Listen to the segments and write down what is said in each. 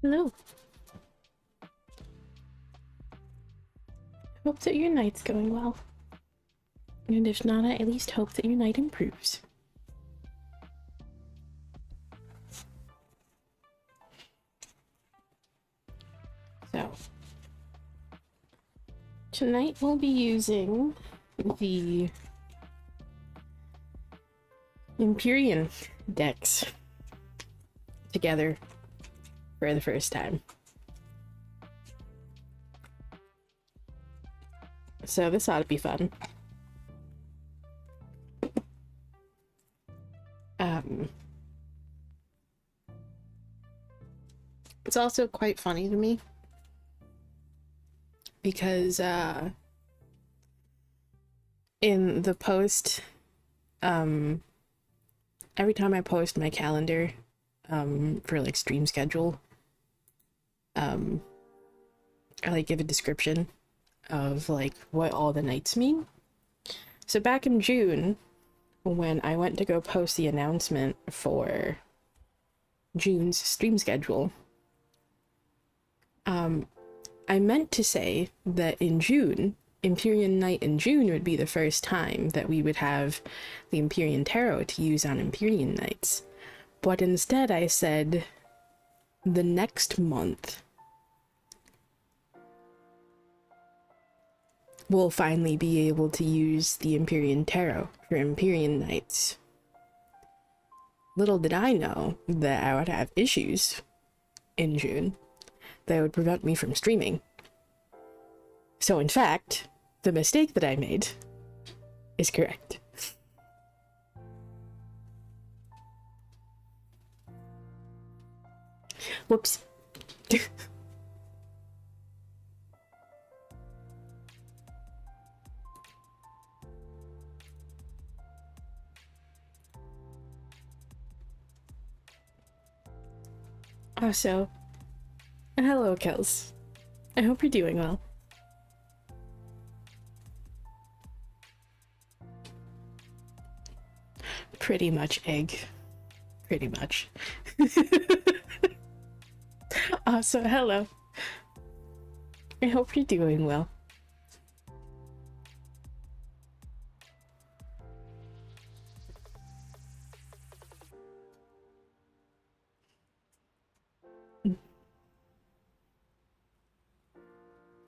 Hello. Hope that your night's going well. And if not, I at least hope that your night improves. So, tonight we'll be using the Empyrean decks together for the first time. So this ought to be fun. It's also quite funny to me because in the post, every time I post my calendar for like stream schedule, I like give a description of like what all the nights mean. So back in June, when I went to go post the announcement for June's stream schedule, I meant to say that in June, Empyrean Night in June would be the first time that we would have the Empyrean Tarot to use on Empyrean Nights. But instead I said the next month we'll finally be able to use the Empyrean Tarot for Empyrean Nights. Little did I know that I would have issues in June that would prevent me from streaming. So in fact, the mistake that I made is correct. Whoops. Also, hello, Kels. I hope you're doing well. Pretty much, Egg. Pretty much. Also, hello. I hope you're doing well.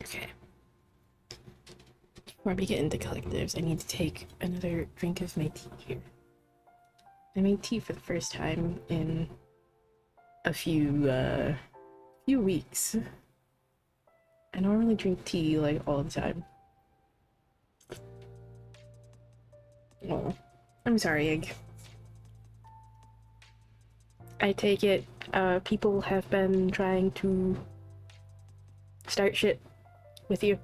Okay. Before we get into collectives, I need to take another drink of my tea here. I made tea for the first time in a few weeks. I normally drink tea like all the time. Oh, I'm sorry, Egg. I take it people have been trying to start shit with you.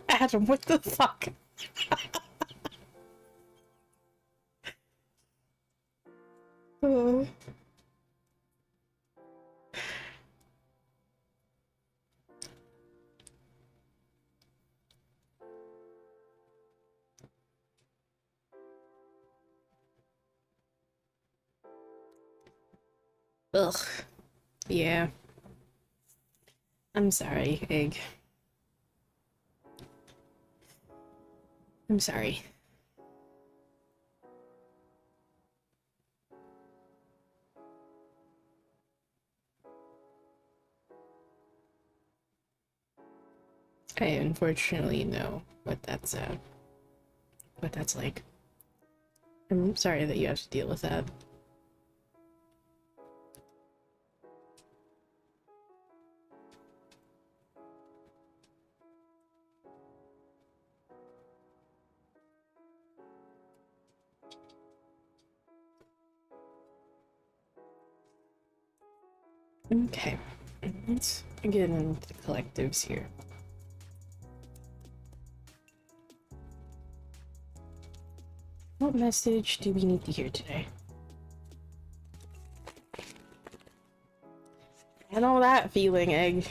Adam, what the fuck? uh, ugh. Yeah. I'm sorry, Egg. I'm sorry. I unfortunately know what that's like. I'm sorry that you have to deal with that. Okay, let's get into the collectives here. What message do we need to hear today? I know that feeling, Egg.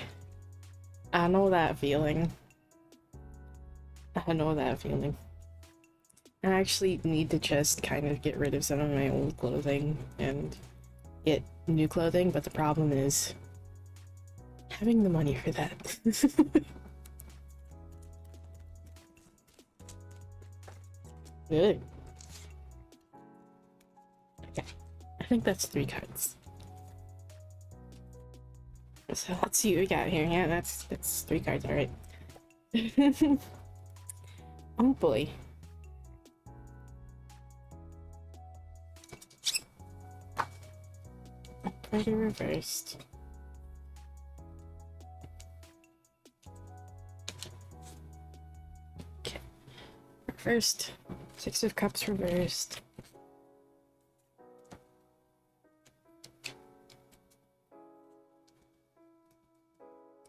I know that feeling. I know that feeling. I actually need to just kind of get rid of some of my old clothing and get new clothing, but the problem is having the money for that. Good. Okay, I think that's 3 cards. So let's see what we got here. Yeah, that's 3 cards, alright. Oh boy. Pretty reversed. Okay. Reversed. 6 of Cups reversed.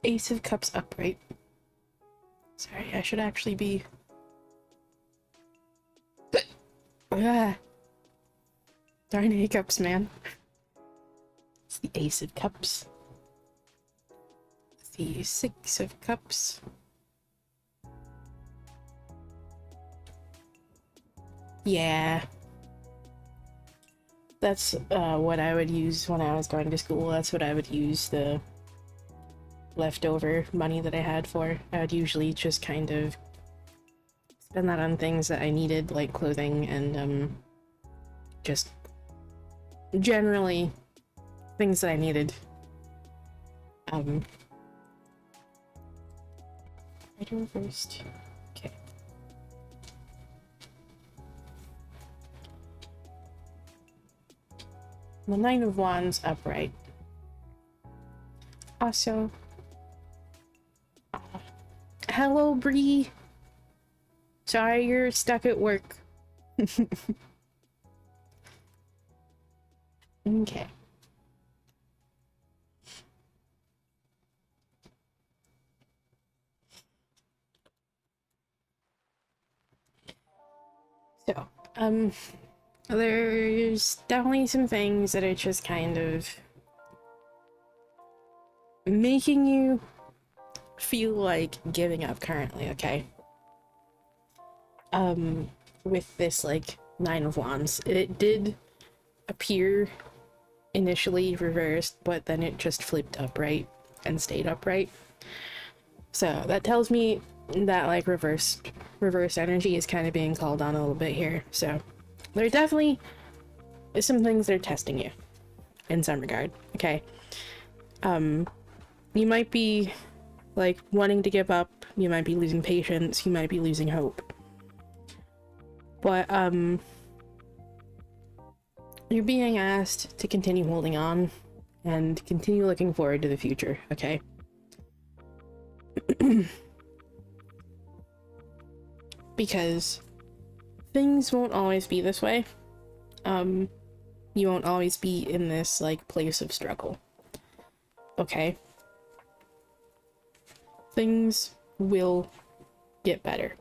Ace of Cups upright. Sorry, I should actually be... Ah. Darn hiccups, man. It's the Ace of Cups. The 6 of Cups. Yeah. That's what I would use when I was going to school. That's what I would use the leftover money that I had for. I would usually just kind of spend that on things that I needed, like clothing and just generally things that I needed. Right reversed. Okay. The 9 of Wands upright. Also, hello, Bree. Sorry you're stuck at work. Okay. So, there's definitely some things that are just kind of making you feel like giving up currently, okay? With this, like, 9 of Wands. It did appear initially reversed, but then it just flipped upright and stayed upright. So that tells me that, like, reverse energy is kind of being called on a little bit here. So there definitely is some things that are testing you in some regard, okay? You might be, like, wanting to give up, you might be losing patience, you might be losing hope. But, you're being asked to continue holding on and continue looking forward to the future, okay? Because things won't always be this way. You won't always be in this, like, place of struggle. Okay? Things will get better.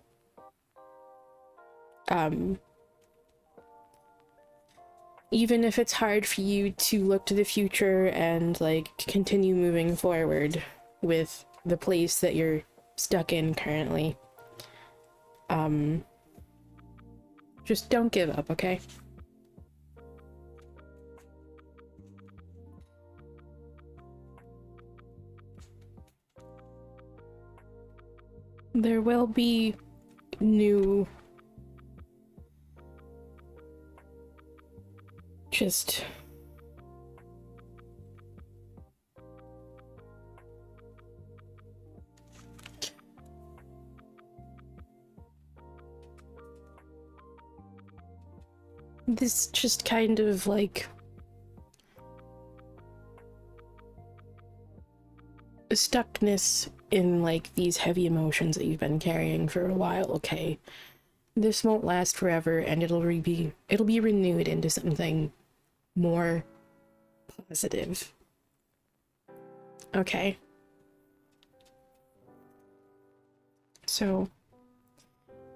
Even if it's hard for you to look to the future and, like, continue moving forward with the place that you're stuck in currently. Just don't give up, okay? There will be new... just... this just kind of, like, stuckness in, like, these heavy emotions that you've been carrying for a while, okay? This won't last forever, and it'll be renewed into something more positive. Okay. So,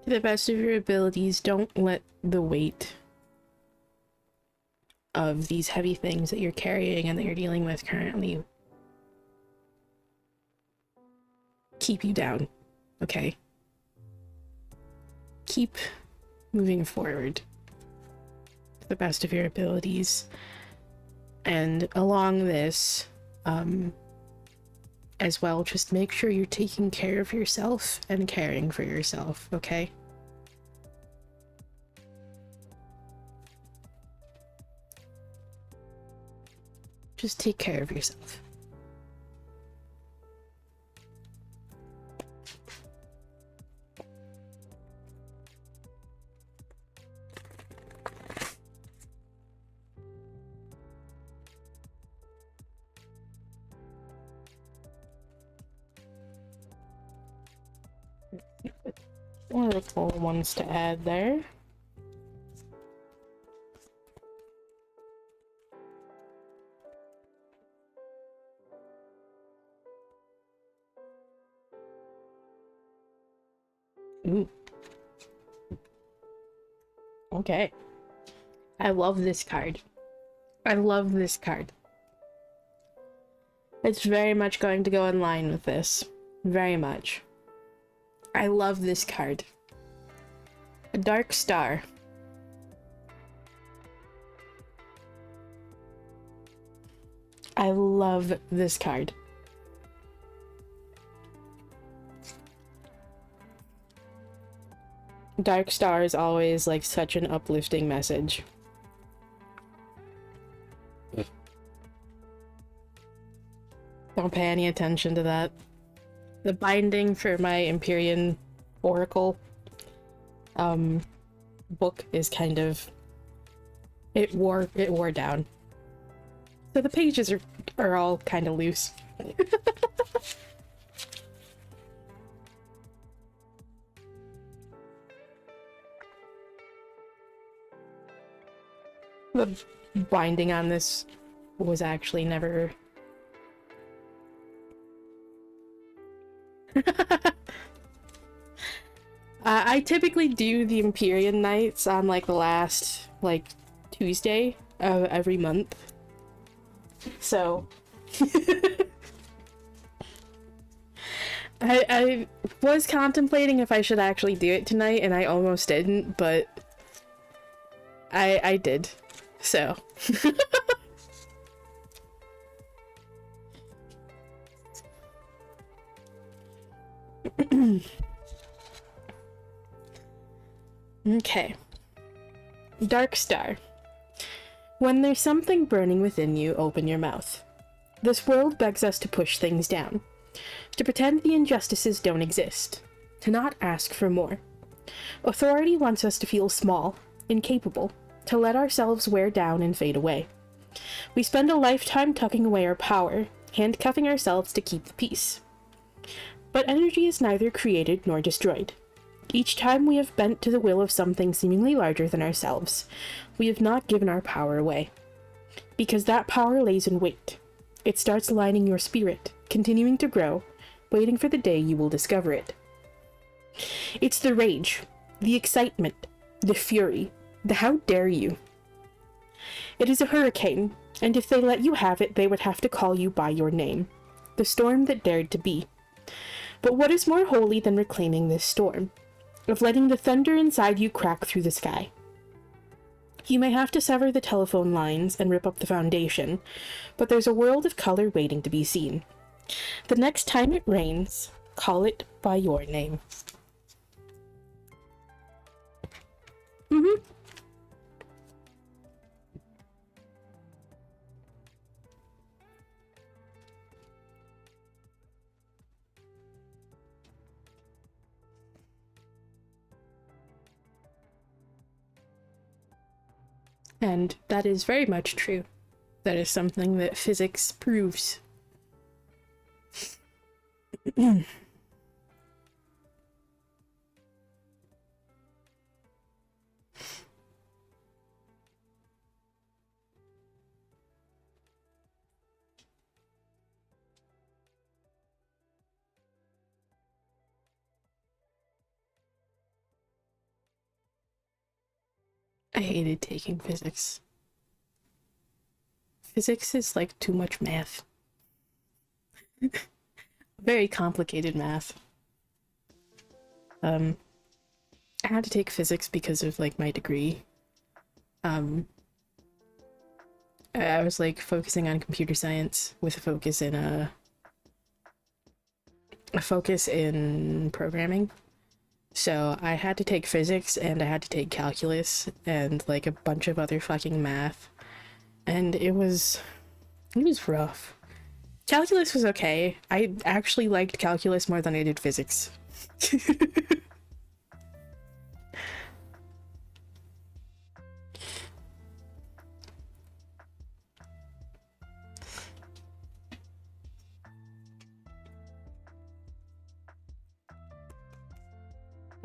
to the best of your abilities, don't let the weight of these heavy things that you're carrying and that you're dealing with currently keep you down, okay? Keep moving forward to the best of your abilities. And along this, as well, just make sure you're taking care of yourself and caring for yourself, okay? Just take care of yourself. Oracle wants to add there. Ooh. Okay. I love this card. I love this card. It's very much going to go in line with this. Very much. I love this card. A dark star. I love this card. Dark star is always like such an uplifting message. Don't pay any attention to that. The binding for my Empyrean Oracle book is kind of it wore down. So the pages are all kind of loose. The binding on this was actually never I typically do the Empyrean nights on like the last like Tuesday of every month. So I was contemplating if I should actually do it tonight, and I almost didn't, but I did. So okay. Dark Star. When there's something burning within you, open your mouth. This world begs us to push things down, to pretend the injustices don't exist, to not ask for more. Authority wants us to feel small, incapable, to let ourselves wear down and fade away. We spend a lifetime tucking away our power, handcuffing ourselves to keep the peace. But energy is neither created nor destroyed. Each time we have bent to the will of something seemingly larger than ourselves, we have not given our power away. Because that power lays in wait. It starts lining your spirit, continuing to grow, waiting for the day you will discover it. It's the rage, the excitement, the fury, the how dare you. It is a hurricane, and if they let you have it, they would have to call you by your name. The storm that dared to be. But what is more holy than reclaiming this storm? Of letting the thunder inside you crack through the sky. You may have to sever the telephone lines and rip up the foundation, but there's a world of color waiting to be seen. The next time it rains, call it by your name. And that is very much true. That is something that physics proves. I hated taking physics. Physics is like too much math. Very complicated math. I had to take physics because of like my degree. I was like focusing on computer science with a focus in programming. So I had to take physics and I had to take calculus and like a bunch of other fucking math. And it was rough. Calculus was okay. I actually liked calculus more than I did physics.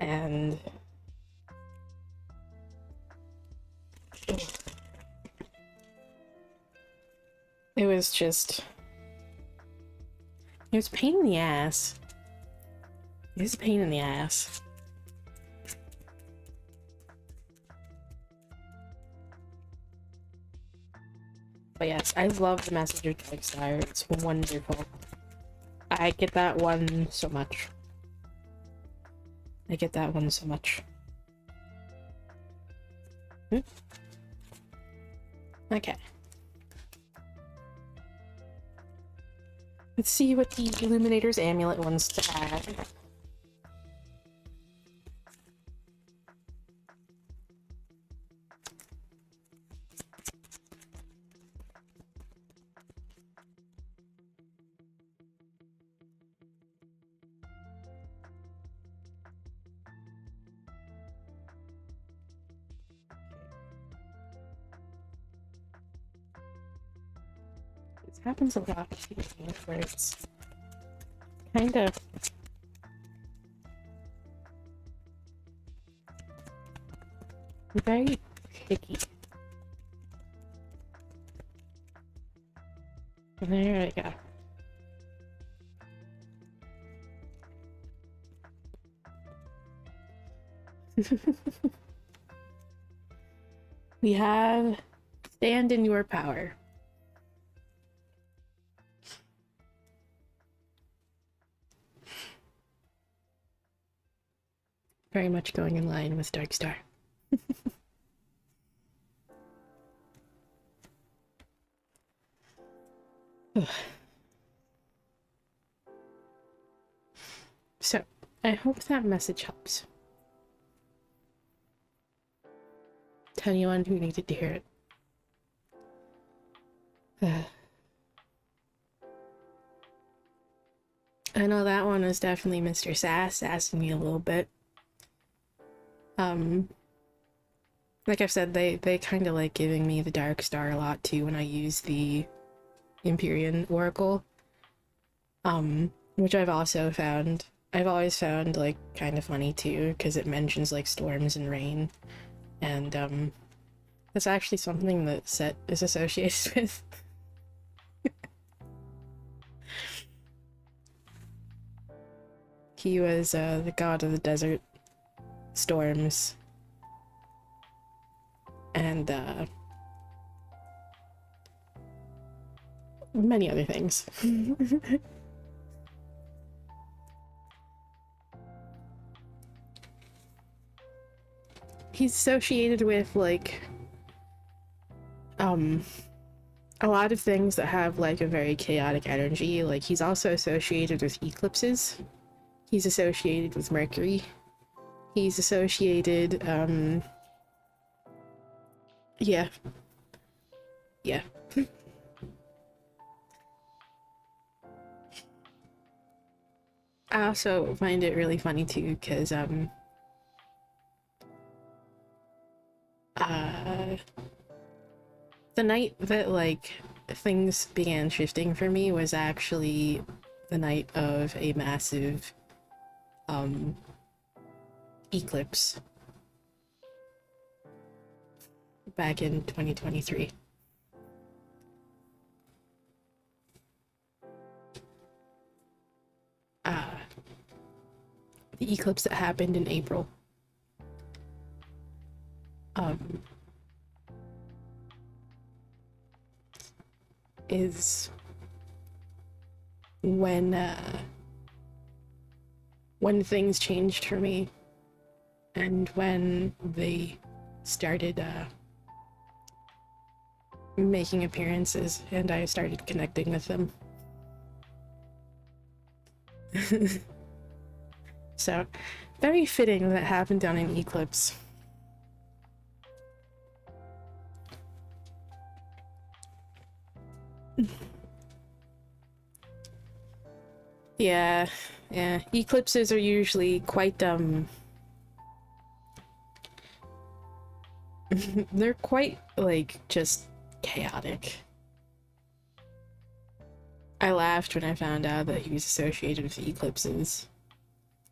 And it was just, it was a pain in the ass. It was a pain in the ass. But yes, I love the message of Darkstar. It's wonderful. I get that one so much. I get that one so much. Okay. Let's see what the Illuminators Amulet wants to add. This happens a lot where it's kind of very picky. There we go. We have stand in your power. Very much going in line with Darkstar. So, I hope that message helps to anyone who needed to hear it. I know that one was definitely Mr. Sass asking me a little bit. Like I've said, they kind of like giving me the Darkstar a lot too when I use the Empyrean Oracle. Which I've also found, I've always found like kind of funny too, because it mentions like storms and rain. And that's actually something that Set is associated with. He was the god of the desert, storms, and many other things. He's associated with like a lot of things that have like a very chaotic energy. Like he's also associated with eclipses. He's associated with Mercury. He's associated yeah. I also find it really funny too, because the night that like things began shifting for me was actually the night of a massive eclipse back in 2023. The eclipse that happened in April. is when things changed for me and when they started making appearances and I started connecting with them. So, very fitting that happened on an eclipse. Yeah, eclipses are usually quite, they're quite, like, just chaotic. I laughed when I found out that he was associated with eclipses,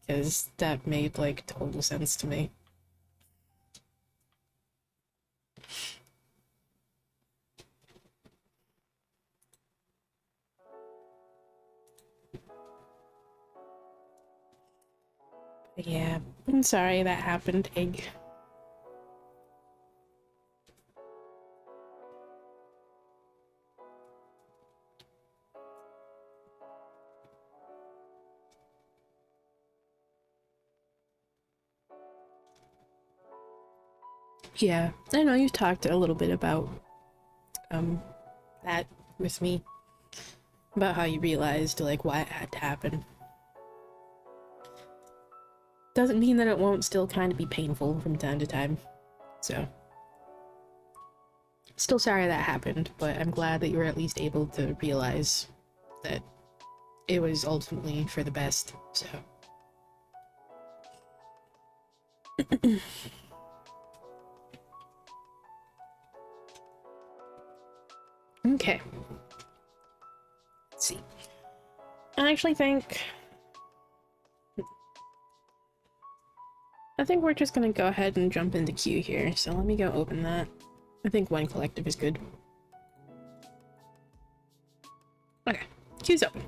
because that made, like, total sense to me. Yeah, I'm sorry that happened, Egg. Yeah, I know you talked a little bit about that with me, about how you realized, like, why it had to happen. Doesn't mean that it won't still kind of be painful from time to time, so. Still sorry that happened, but I'm glad that you were at least able to realize that it was ultimately for the best, so. Okay. Let's see. I actually think we're just gonna go ahead and jump into queue here, so let me go open that. I think one collective is good. Okay, queue's open.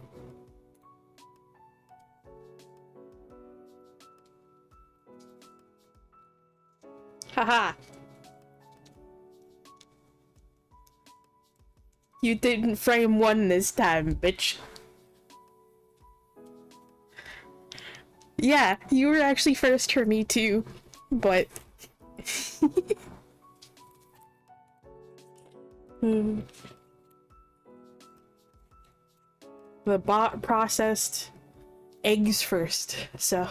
Haha! You didn't frame one this time, bitch. Yeah, you were actually first for me too, but... The bot processed eggs first, so...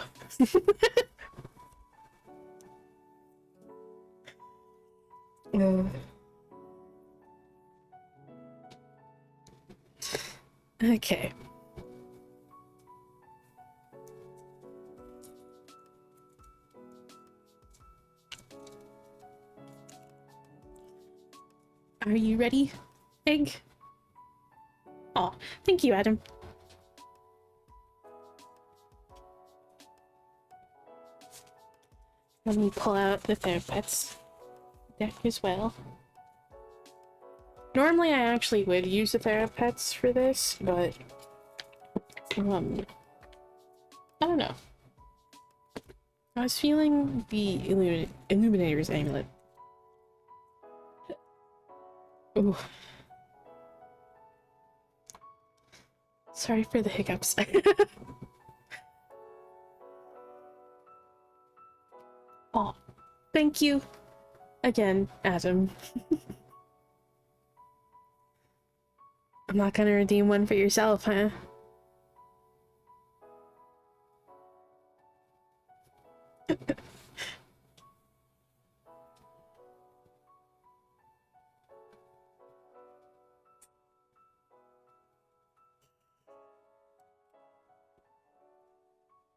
Okay. Are you ready, Egg? Aw, thank you, Adam. Let me pull out the Therapets deck as well. Normally I actually would use the Therapets for this, but... I don't know. I was feeling the Illuminators Amulet. Ooh. Sorry for the hiccups. Oh, thank you again, Adam. I'm not gonna redeem one for yourself, huh?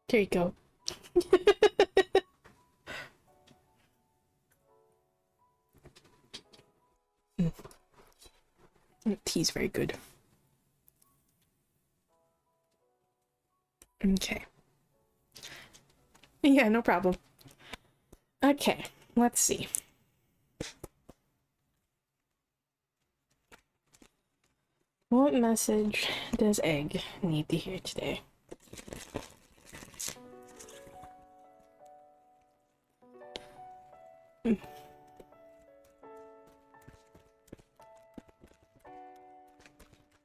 There you go. Tea's very good. Okay. Yeah, no problem. Okay, let's see. What message does Egg need to hear today?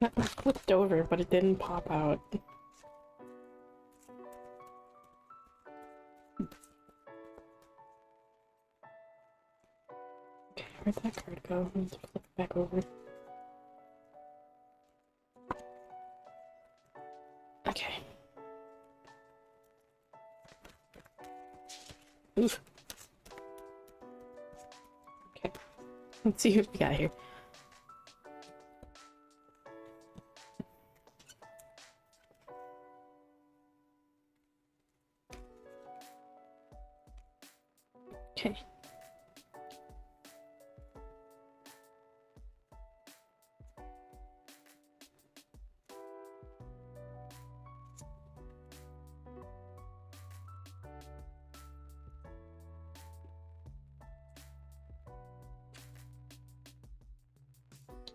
That one flipped over, but it didn't pop out. Okay, where'd that card go? I need to flip it back over. Okay. Oof. Okay. Let's see what we got here. Okay.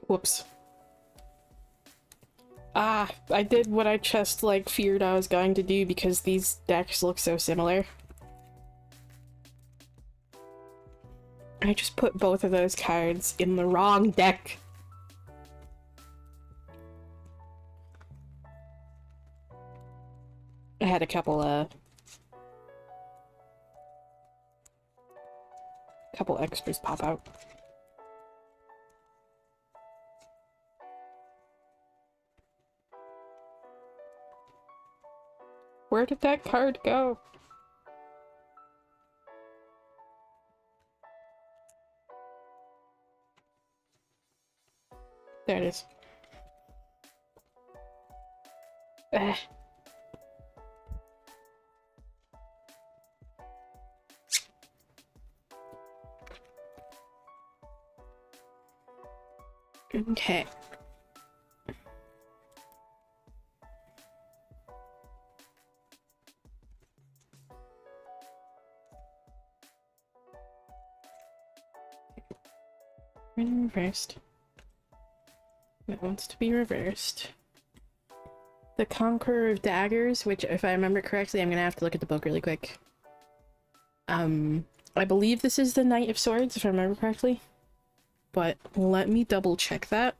Whoops. Ah, I did what I just, like, feared I was going to do because these decks look so similar. I just put both of those cards in the wrong deck. I had a couple extras pop out. Where did that card go? There it is. Ugh. Okay. Reversed. That wants to be reversed. The Conqueror of Daggers, which, if I remember correctly, I'm gonna have to look at the book really quick. I believe this is the Knight of Swords, if I remember correctly. But let me double check that.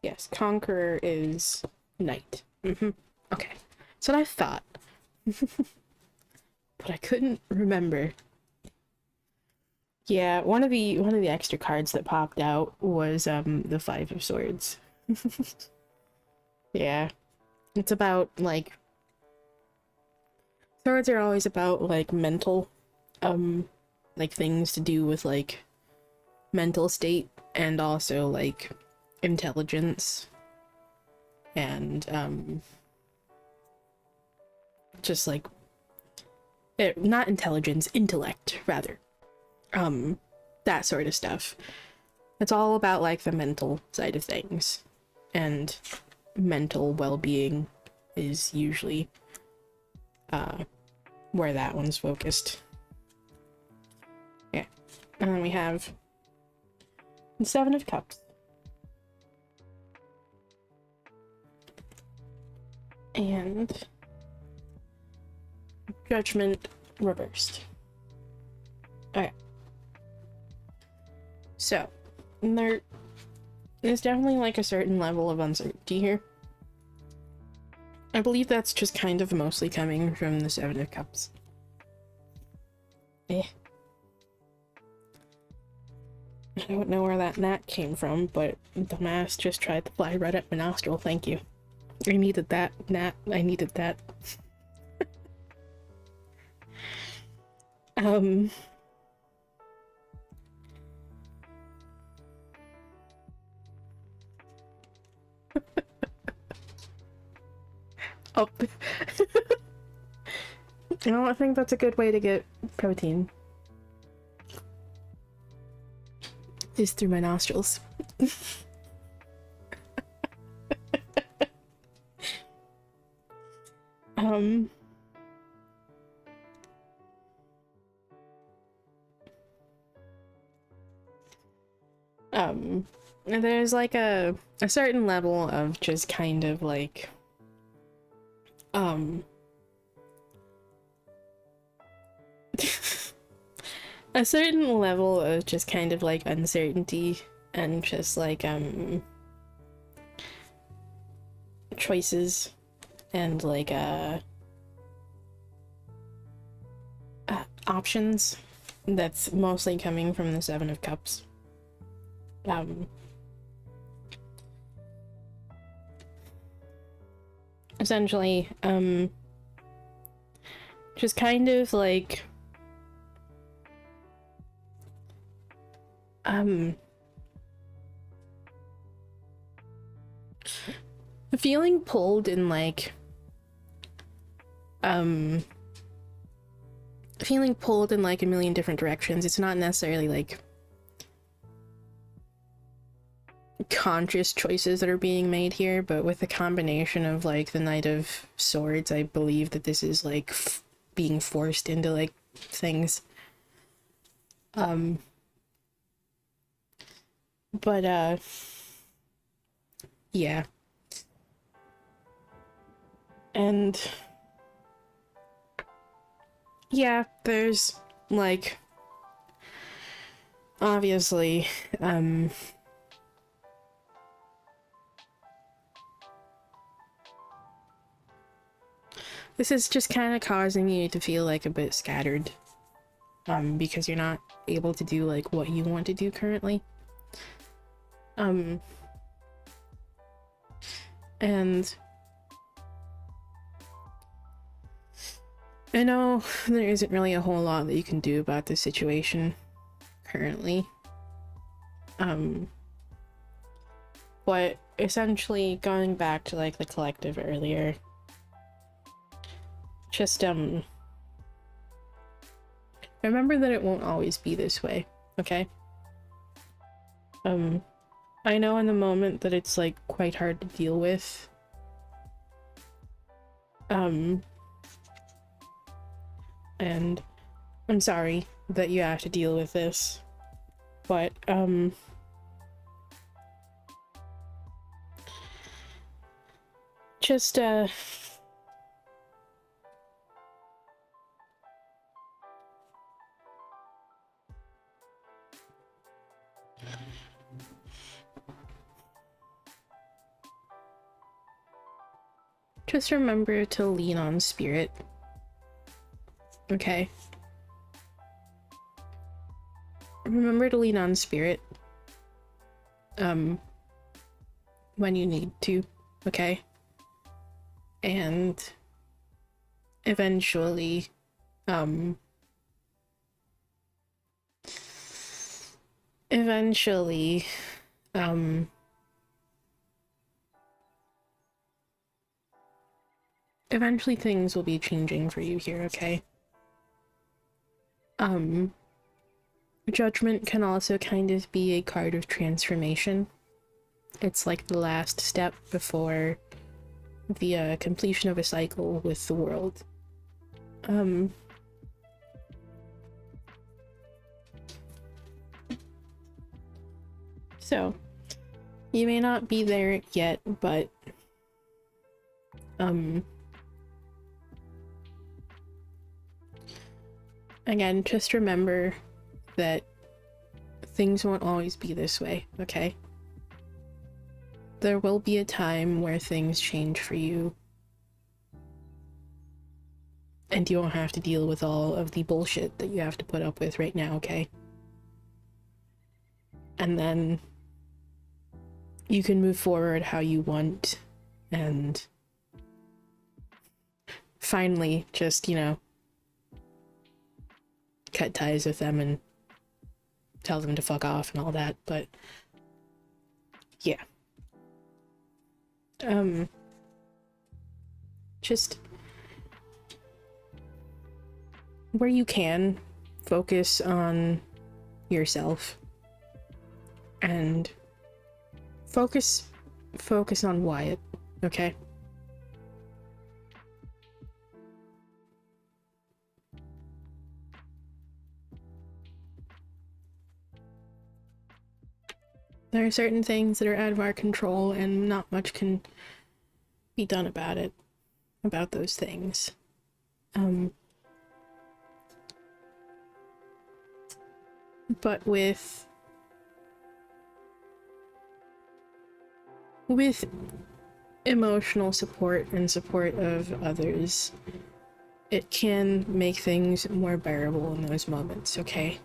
Yes, Conqueror is Knight. Okay. That's what I thought. But I couldn't remember. Yeah, one of the extra cards that popped out was the Five of Swords. Yeah. It's about, like, swords are always about, like, mental, like, things to do with, like, mental state and also, like, intelligence and, just, like, not intelligence, intellect, rather. That sort of stuff. It's all about, like, the mental side of things. And mental well-being is usually, where that one's focused. Yeah. And then we have the Seven of Cups. And Judgment reversed. Okay. So, there is definitely, like, a certain level of uncertainty here. I believe that's just kind of mostly coming from the Seven of Cups. I don't know where that gnat came from, but the mask just tried to fly right up my nostril, thank you. I needed that, gnat. I needed that. Oh. You know, I think that's a good way to get protein. Is through my nostrils. There's like a certain level of just kind of like a certain level of just kind of like uncertainty and just like choices and like options that's mostly coming from the Seven of Cups. Essentially, just kind of like feeling pulled in like feeling pulled in like a million different directions. It's not necessarily like conscious choices that are being made here, but with the combination of like the Knight of Swords, I believe that this is like being forced into like things. But yeah. And yeah, there's like obviously this is just kind of causing you to feel like a bit scattered because you're not able to do like what you want to do currently. And I know there isn't really a whole lot that you can do about this situation currently. But essentially going back to like the collective earlier, just remember that it won't always be this way, okay? I know in the moment that it's like quite hard to deal with. And I'm sorry that you have to deal with this, but just just remember to lean on spirit, okay? Remember to lean on spirit when you need to, okay? And eventually eventually things will be changing for you here, okay? Judgment can also kind of be a card of transformation. It's like the last step before the completion of a cycle with the world. So, you may not be there yet, but again, just remember that things won't always be this way, okay? There will be a time where things change for you, and you won't have to deal with all of the bullshit that you have to put up with right now, okay? And then you can move forward how you want, and finally just, you know, cut ties with them and tell them to fuck off and all that, but yeah. Just where you can, focus on yourself and focus on Wyatt, okay? There are certain things that are out of our control and not much can be done about it, about those things. But with emotional support and support of others, it can make things more bearable in those moments, okay?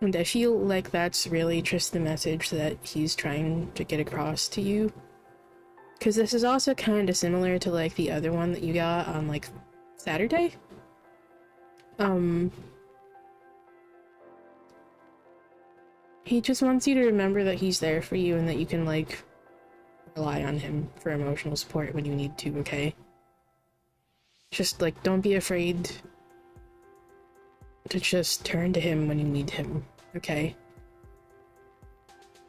And I feel like that's really just the message that he's trying to get across to you. Because this is also kind of similar to, like, the other one that you got on, like, Saturday? He just wants you to remember that he's there for you and that you can, like, rely on him for emotional support when you need to, okay? Just, like, don't be afraid to just turn to him when you need him, okay?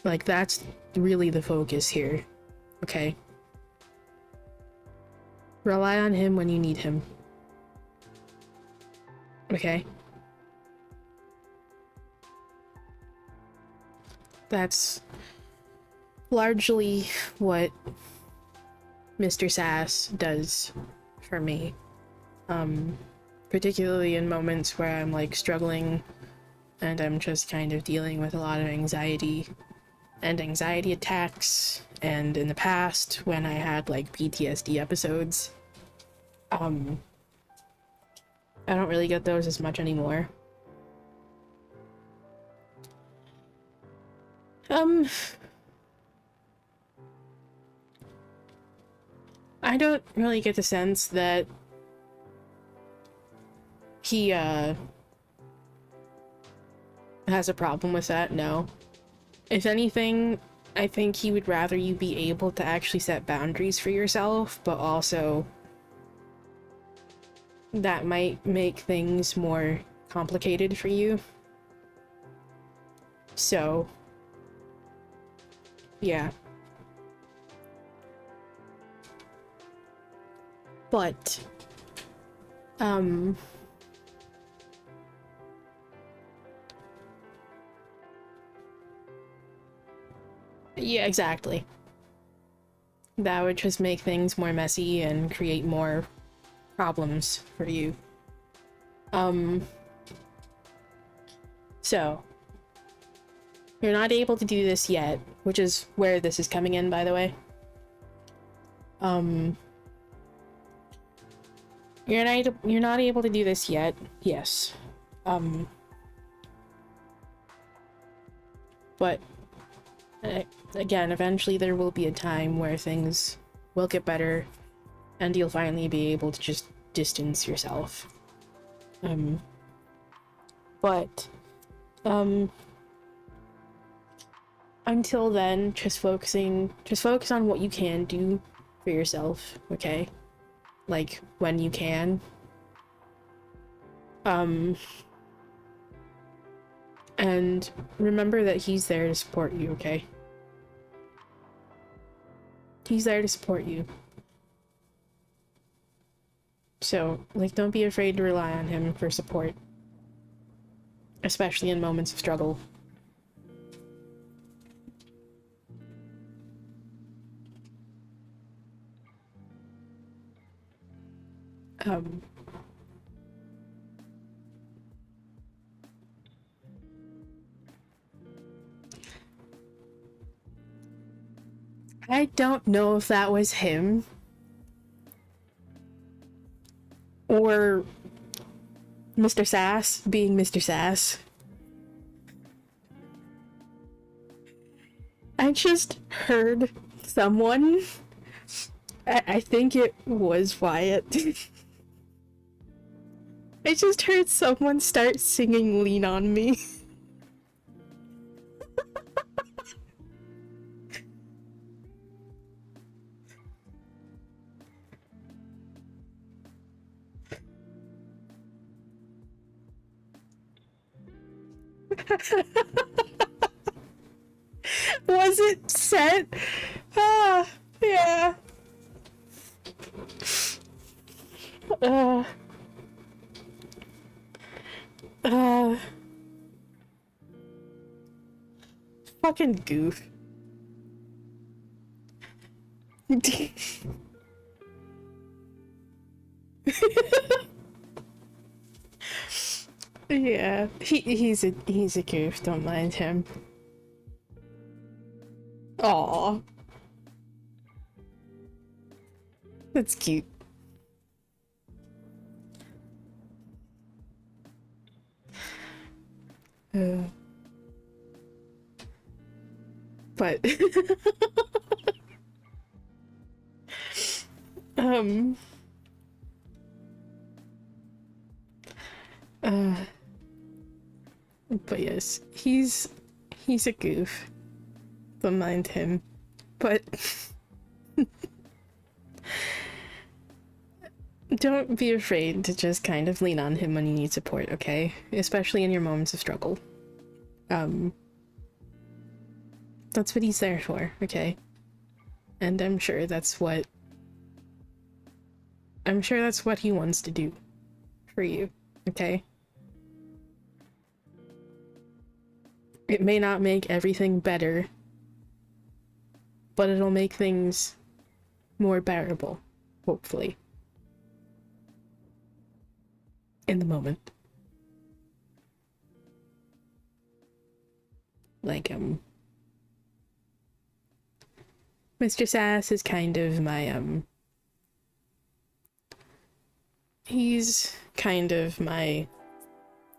Like, that's really the focus here, okay? Rely on him when you need him. Okay? That's largely what Mr. Sass does for me. Particularly in moments where I'm, like, struggling and I'm just kind of dealing with a lot of anxiety and anxiety attacks, and in the past when I had, like, PTSD episodes. I don't really get those as much anymore. I don't really get the sense that he, has a problem with that, no. If anything, I think he would rather you be able to actually set boundaries for yourself, but also that might make things more complicated for you. So, yeah. But, yeah, exactly. That would just make things more messy and create more problems for you. So, you're not able to do this yet, which is where this is coming in, by the way. You're not able to do this yet, yes. But again, eventually there will be a time where things will get better and you'll finally be able to just distance yourself. But until then, just focus on what you can do for yourself, okay? Like, when you can. And remember that he's there to support you, okay? He's there to support you. So, like, don't be afraid to rely on him for support. Especially in moments of struggle. I don't know if that was him or Mr. Sass being Mr. Sass. I just heard someone, I think it was Wyatt. I just heard someone start singing Lean on Me. Was it set? Ah, yeah. Fucking goof. Yeah, he's a goof. Don't mind him. Aw, that's cute. But um uh but yes, he's a goof. Don't mind him. But don't be afraid to just kind of lean on him when you need support, okay? Especially in your moments of struggle. That's what he's there for, okay? And I'm sure that's what he wants to do for you, okay? It may not make everything better, but it'll make things more bearable, hopefully. In the moment. Like, Mr. Sass is kind of my, he's kind of my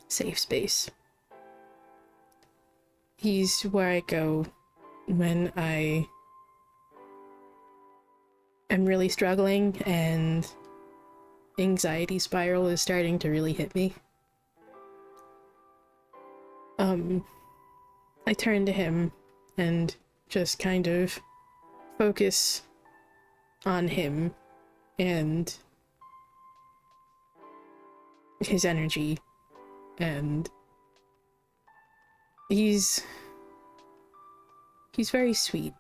safe space. He's where I go when I am really struggling and anxiety spiral is starting to really hit me. I turn to him and just kind of focus on him and his energy, and he's very sweet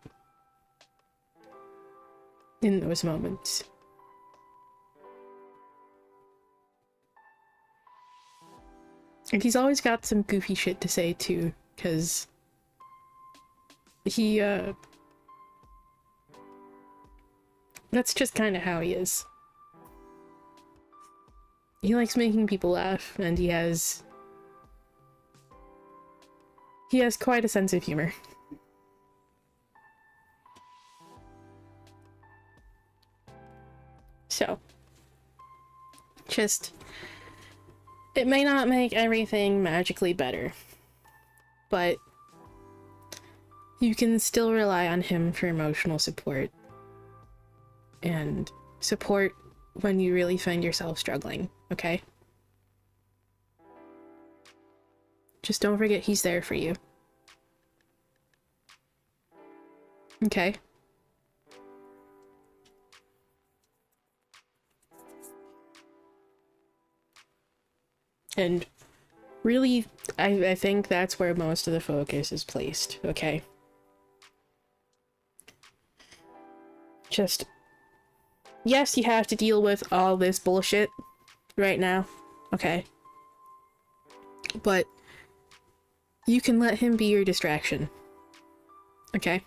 in those moments. And he's always got some goofy shit to say too, because he, that's just kind of how he is. He likes making people laugh, and he has quite a sense of humor. So, just, it may not make everything magically better, but you can still rely on him for emotional support and support when you really find yourself struggling, okay? Just don't forget he's there for you. Okay? And really, I think that's where most of the focus is placed, okay? Just, yes, you have to deal with all this bullshit right now, okay? But you can let him be your distraction, okay?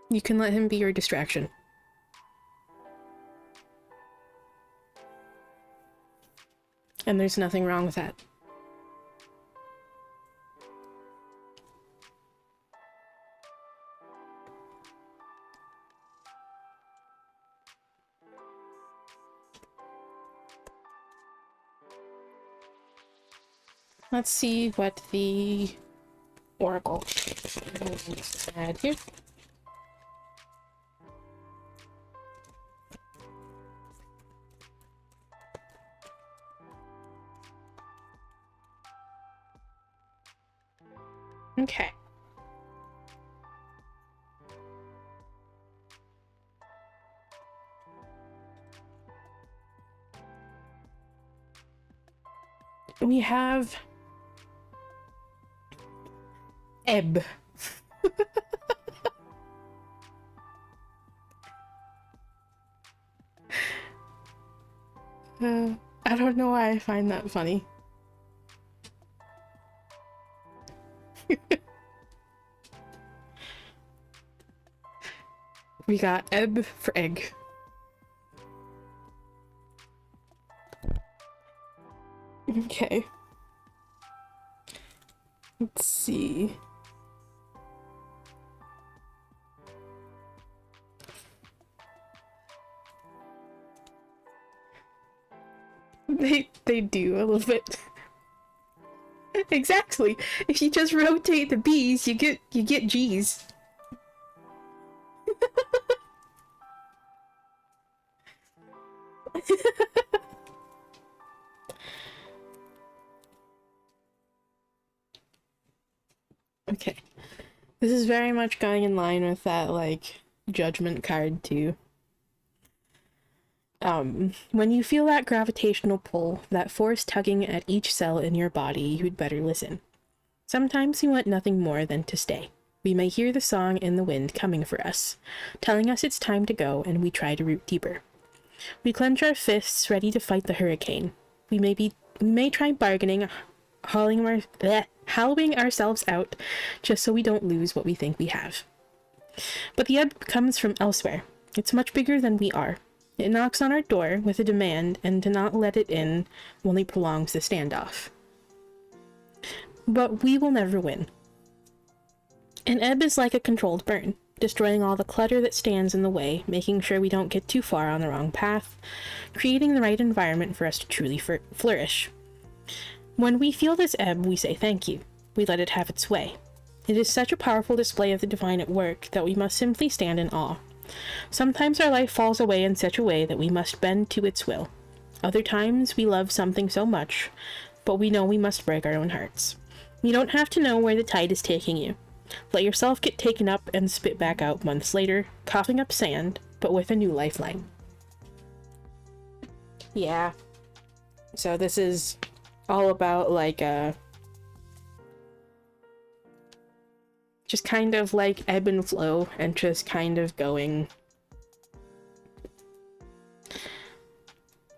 You can let him be your distraction. And there's nothing wrong with that. Let's see what the Oracle add here. Okay. We have Ebb. I don't know why I find that funny. We got Ebb for egg. Okay. Let's see. They do a little bit. Exactly. If you just rotate the B's, you get G's. Okay. This is very much going in line with that, like, judgment card, too. When you feel that gravitational pull, that force tugging at each cell in your body, you'd better listen. Sometimes we want nothing more than to stay. We may hear the song in the wind coming for us, telling us it's time to go, and we try to root deeper. We clench our fists, ready to fight the hurricane. We may try bargaining, hollowing ourselves out, just so we don't lose what we think we have. But the ebb comes from elsewhere. It's much bigger than we are. It knocks on our door with a demand, and to not let it in only prolongs the standoff. But we will never win. An ebb is like a controlled burn, destroying all the clutter that stands in the way, making sure we don't get too far on the wrong path, creating the right environment for us to truly flourish. When we feel this ebb, we say thank you. We let it have its way. It is such a powerful display of the divine at work that we must simply stand in awe. Sometimes our life falls away in such a way that we must bend to its will. Other times we love something so much, but we know we must break our own hearts. You don't have to know where the tide is taking you. Let yourself get taken up and spit back out months later, coughing up sand, but with a new lifeline. Yeah. So this is all about, like, just kind of like ebb and flow, and just kind of going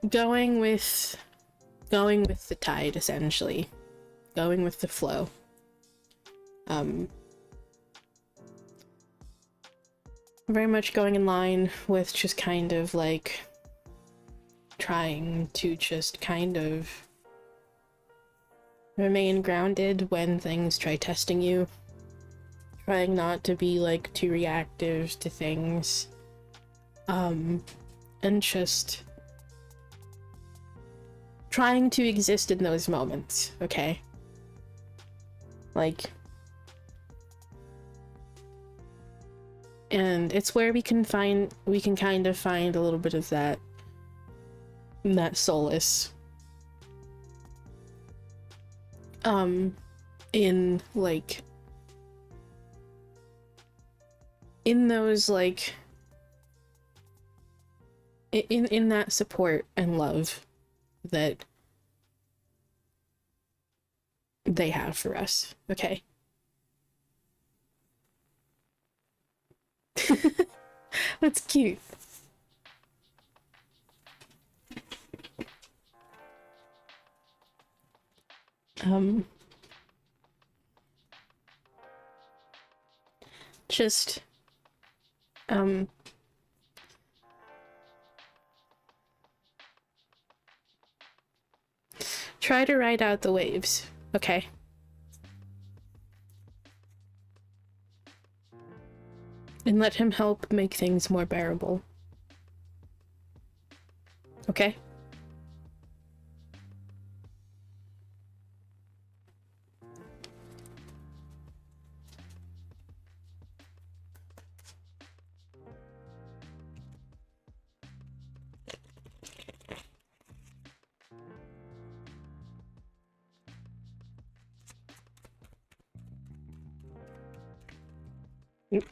with the tide, essentially. Going with the flow. Very much going in line with just kind of like trying to just kind of remain grounded when things try testing you. Trying not to be, like, too reactive to things. And just trying to exist in those moments, okay? Like, and it's where we can kind of find a little bit of that solace. In, like, in those, like, in that support and love that they have for us, okay? That's cute. Just try to ride out the waves, okay? And let him help make things more bearable. Okay? Yep.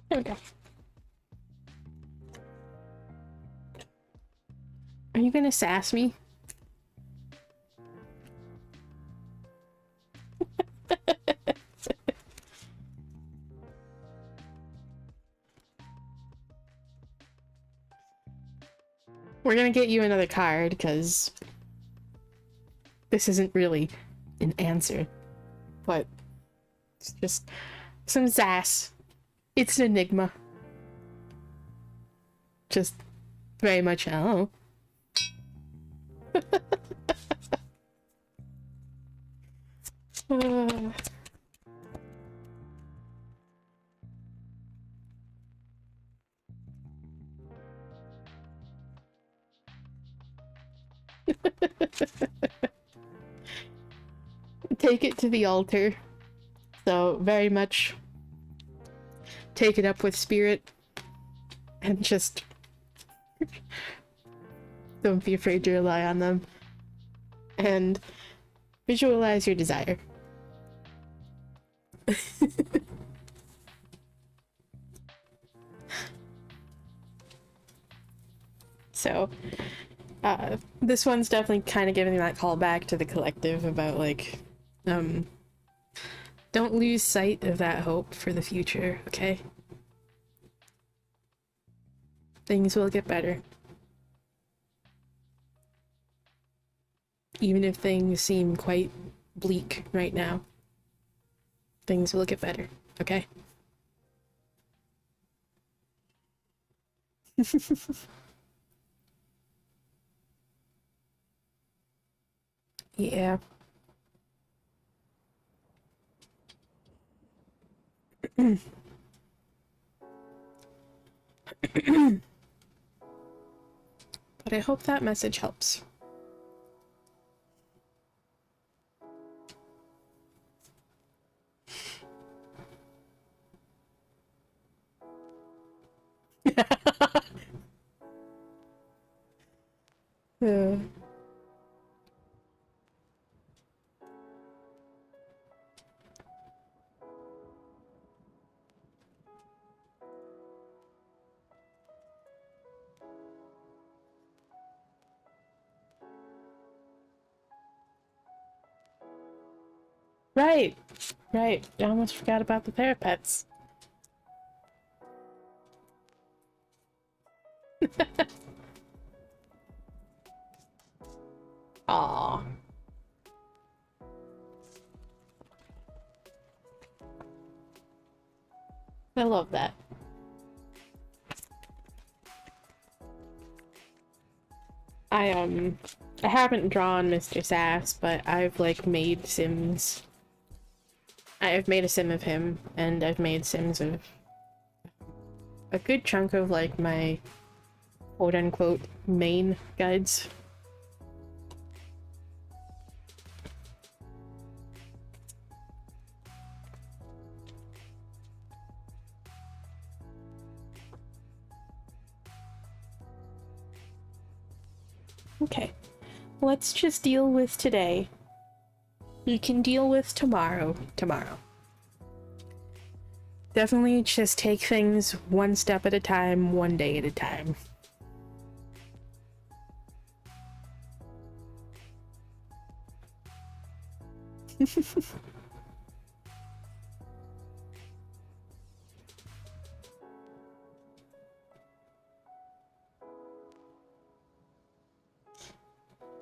There we go. Are you gonna sass me? We're gonna get you another card, because this isn't really an answer, but it's just some sass. It's an enigma. Just very much, oh. Take it to the altar. So, very much take it up with spirit and just don't be afraid to rely on them. And visualize your desire. So, this one's definitely kind of giving that call back to the collective about, like, don't lose sight of that hope for the future, okay? Things will get better. Even if things seem quite bleak right now, things will get better, okay? Yeah. But I hope that message helps. Yeah. Right, right. I almost forgot about the parapets. Aww. I love that. I haven't drawn Mr. Sass, but I've, like, made Sims. I've made a sim of him, and I've made sims of a good chunk of, like, my quote-unquote main guides. Okay, let's just deal with today. You can deal with tomorrow. Definitely just take things one step at a time, one day at a time.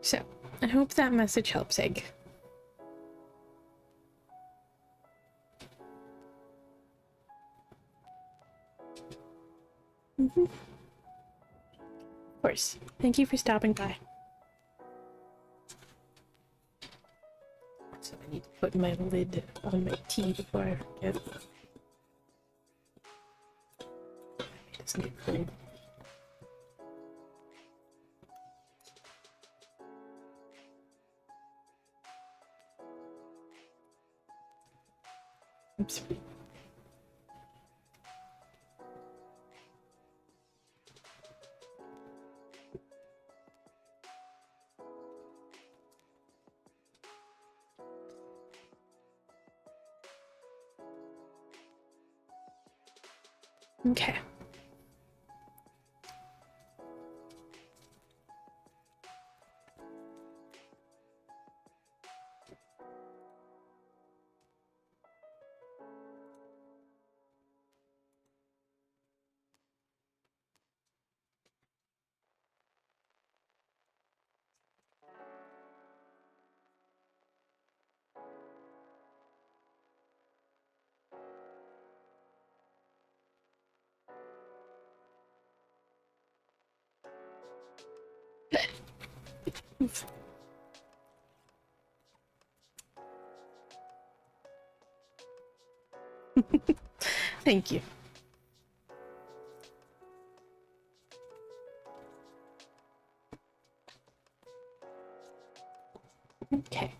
So, I hope that message helps, Egg. Of course. Thank you for stopping by. So I need to put my lid on my tea before I forget. It doesn't get cold. Oops. Okay. Thank you. Okay.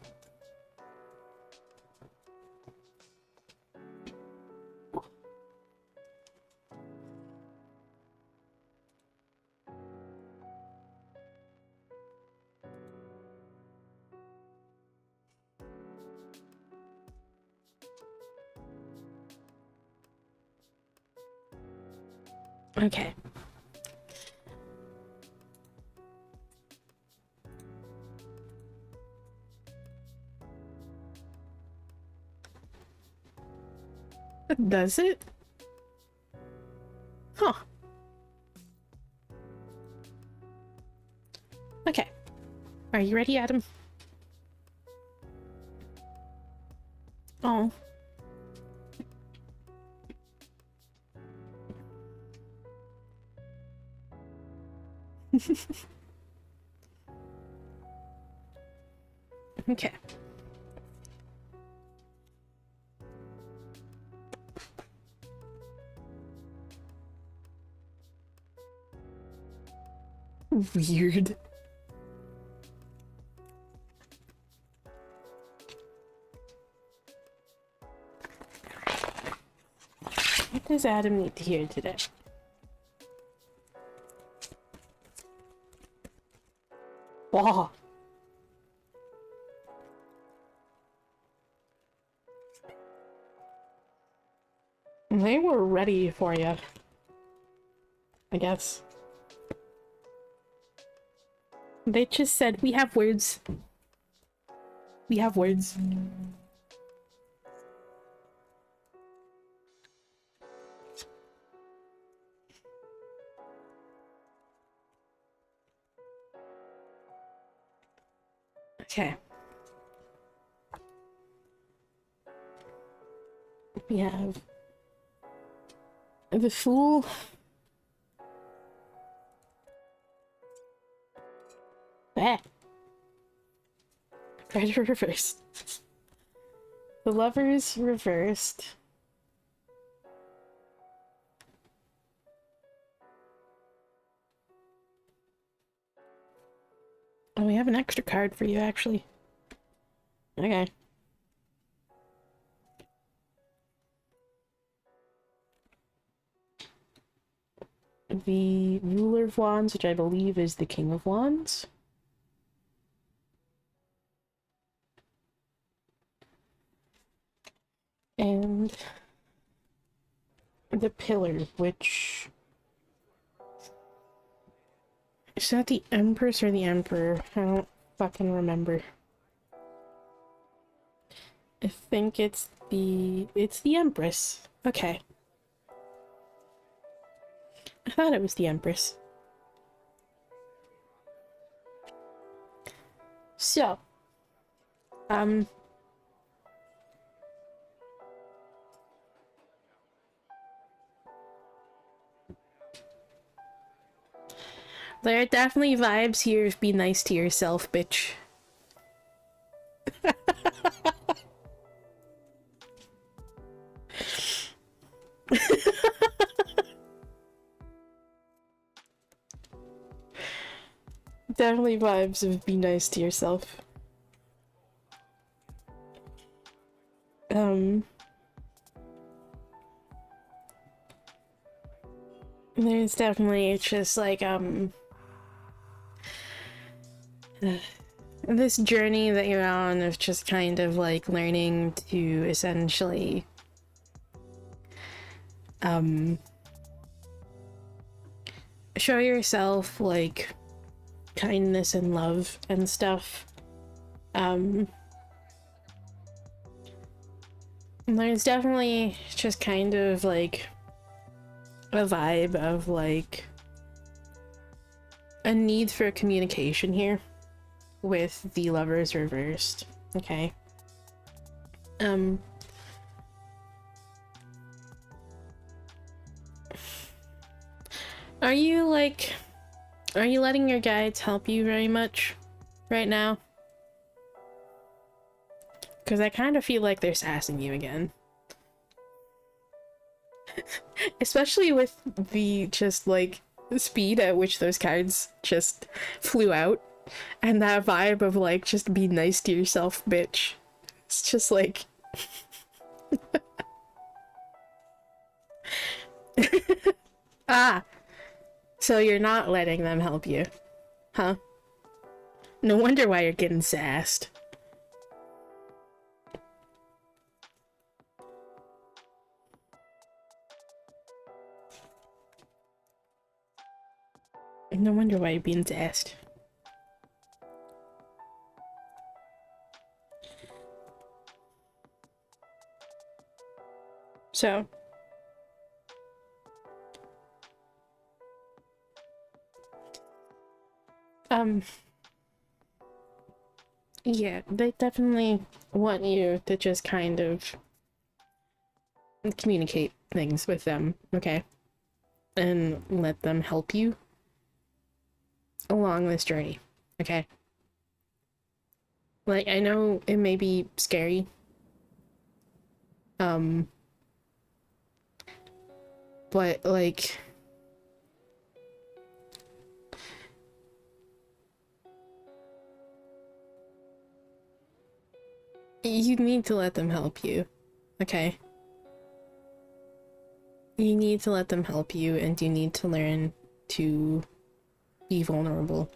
Okay. Does it? Huh. Okay. Are you ready, Adam? Oh. Okay. Weird. What does Adam need to hear today? Wow. They were ready for you, I guess. They just said, we have words. We have words. Okay. We have the Fool. That. Treasure reversed. The Lovers reversed. Oh, we have an extra card for you, actually. Okay. The Ruler of Wands, which I believe is the King of Wands. And the Pillar, which... Is that the Empress or the Emperor? I don't fucking remember. I think it's the Empress. Okay. I thought it was the Empress. So, there are definitely vibes here of be nice to yourself, bitch. Definitely vibes of be nice to yourself. There's definitely just like, this journey that you're on of just kind of like learning to essentially, show yourself like kindness and love and stuff. There's definitely just kind of like a vibe of like a need for communication here with the Lovers reversed. Okay. Are you letting your guides help you very much right now. Because I kind of feel like they're sassing you again. Especially with the just like speed at which those cards just flew out. And that vibe of like, just be nice to yourself, bitch. It's just like... Ah! So you're not letting them help you. Huh? No wonder why you're getting sassed. No wonder why you're being sassed. So... yeah, they definitely want you to just kind of communicate things with them, okay? And let them help you along this journey, okay? Like, I know it may be scary, but, like... you need to let them help you, okay? You need to let them help you, and you need to learn to be vulnerable,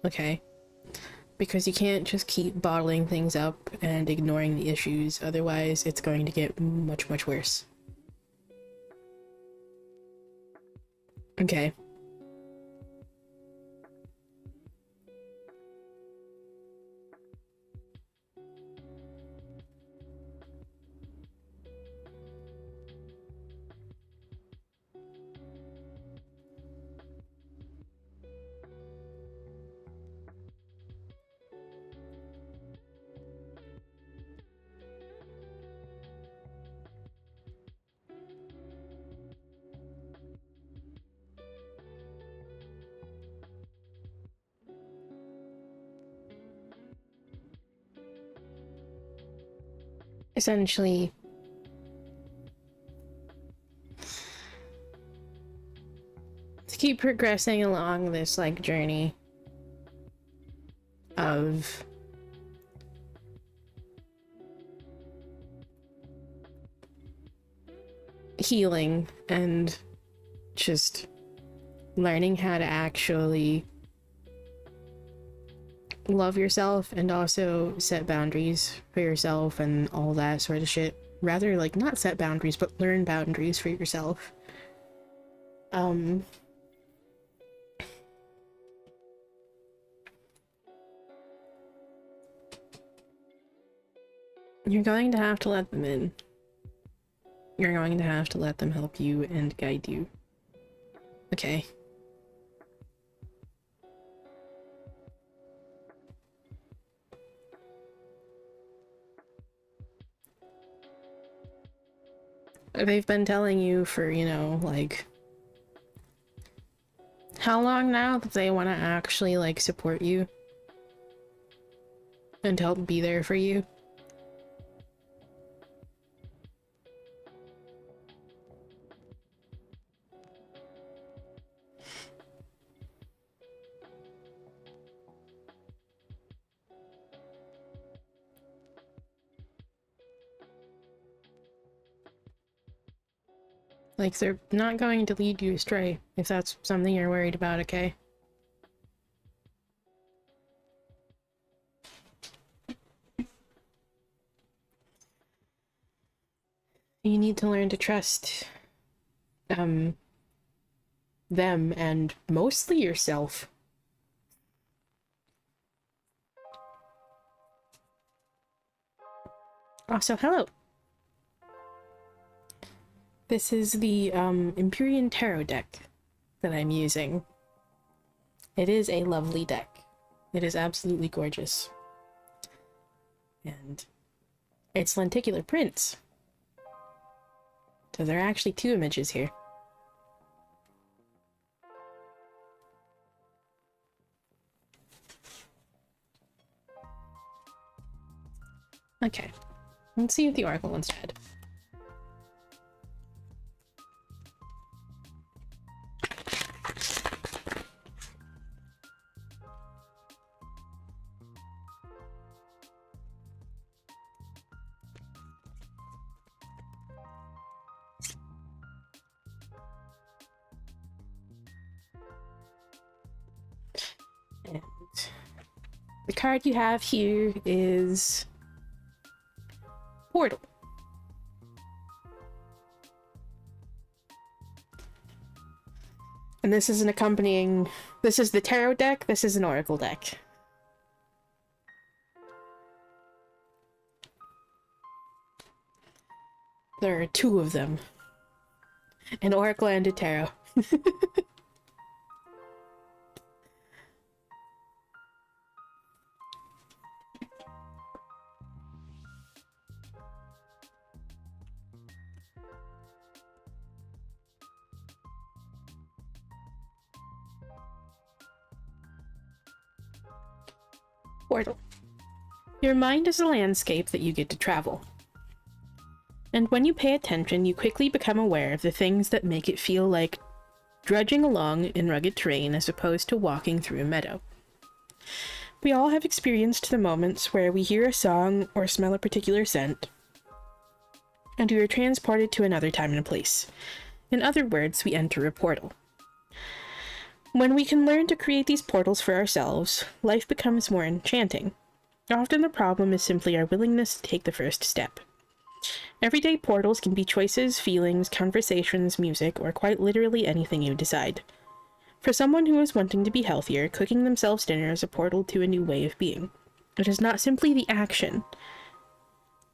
okay? Because you can't just keep bottling things up and ignoring the issues, otherwise it's going to get much, much worse. Okay. Essentially, to keep progressing along this, like, journey of healing and just learning how to actually love yourself and also set boundaries for yourself and all that sort of shit. Rather, like, not set boundaries, but learn boundaries for yourself. You're going to have to let them in. You're going to have to let them help you and guide you. Okay? They've been telling you for, you know, like... how long now that they want to actually, like, support you? And help be there for you? Like, they're not going to lead you astray, if that's something you're worried about, okay? You need to learn to trust, them and mostly yourself. Also, hello! This is the, Empyrean Tarot deck that I'm using. It is a lovely deck. It is absolutely gorgeous. And it's lenticular prints. So there are actually two images here. Okay. Let's see what the Oracle instead. And the card you have here is Portal. And this is an accompanying... This is the tarot deck, this is an oracle deck. There are two of them. An oracle and a tarot. Portal. Your mind is a landscape that you get to travel. And when you pay attention, you quickly become aware of the things that make it feel like drudging along in rugged terrain as opposed to walking through a meadow. We all have experienced the moments where we hear a song or smell a particular scent, and we are transported to another time and place. In other words, we enter a portal. When we can learn to create these portals for ourselves, life becomes more enchanting. Often the problem is simply our willingness to take the first step. Everyday portals can be choices, feelings, conversations, music, or quite literally anything you decide. For someone who is wanting to be healthier, cooking themselves dinner is a portal to a new way of being. It is not simply the action,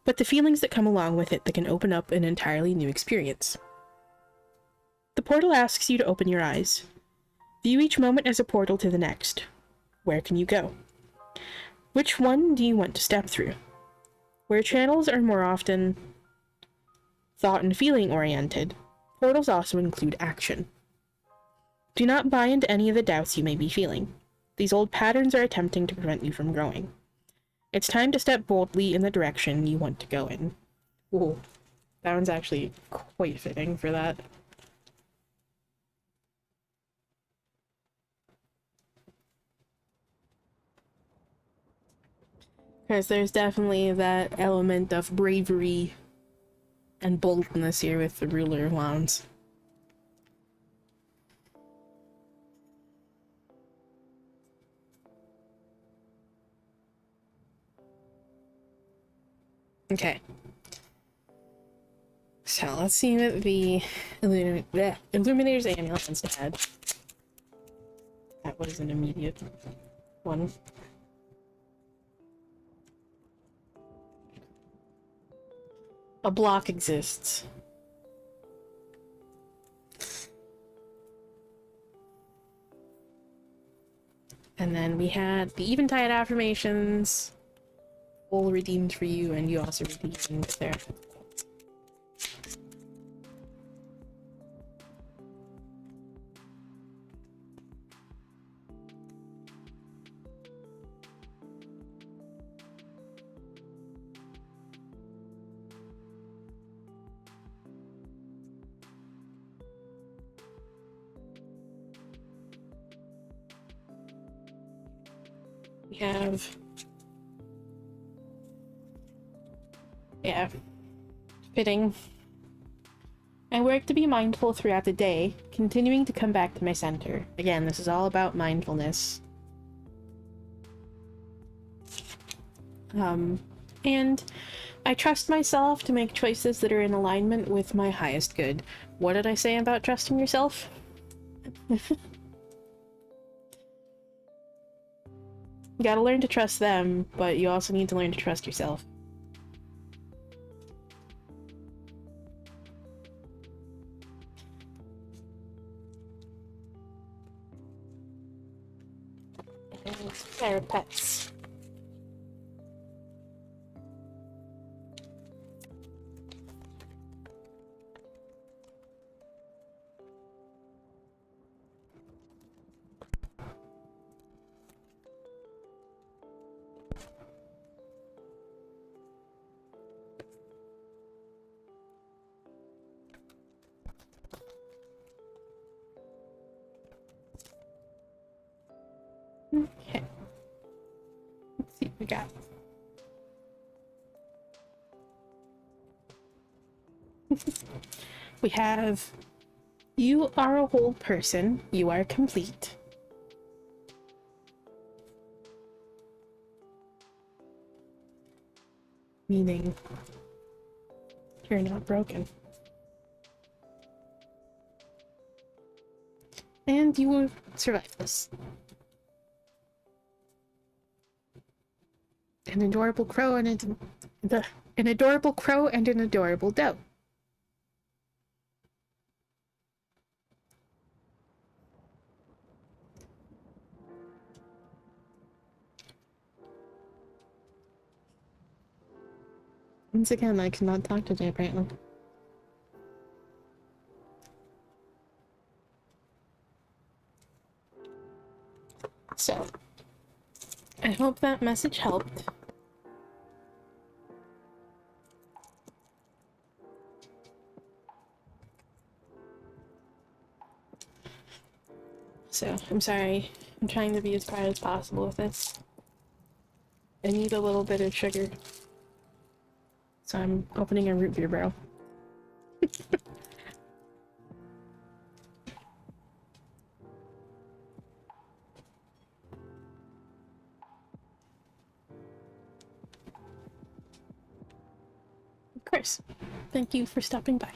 but the feelings that come along with it that can open up an entirely new experience. The portal asks you to open your eyes. View each moment as a portal to the next. Where can you go? Which one do you want to step through? Where channels are more often thought and feeling oriented, portals also include action. Do not buy into any of the doubts you may be feeling. These old patterns are attempting to prevent you from growing. It's time to step boldly in the direction you want to go in. Ooh, that one's actually quite fitting for that. Because there's definitely that element of bravery and boldness here with the Ruler of Wands. Okay. So let's see what the Illuminators Amulet instead. That was an immediate one. A block exists. And then we had the Eventide affirmations, all redeemed for you, and you also redeemed there. We have, yeah, fitting. I work to be mindful throughout the day, continuing to come back to my center. Again, this is all about mindfulness. And I trust myself to make choices that are in alignment with my highest good. What did I say about trusting yourself? You gotta learn to trust them, but you also need to learn to trust yourself. And parapets. got? We have, you are a whole person, you are complete. Meaning, you're not broken. And you will survive this. An adorable crow and an adorable crow and an adorable doe. Once again, I cannot talk today, apparently. So, I hope that message helped. So, I'm sorry. I'm trying to be as quiet as possible with this. I need a little bit of sugar. So I'm opening a root beer barrel. Of course. Thank you for stopping by.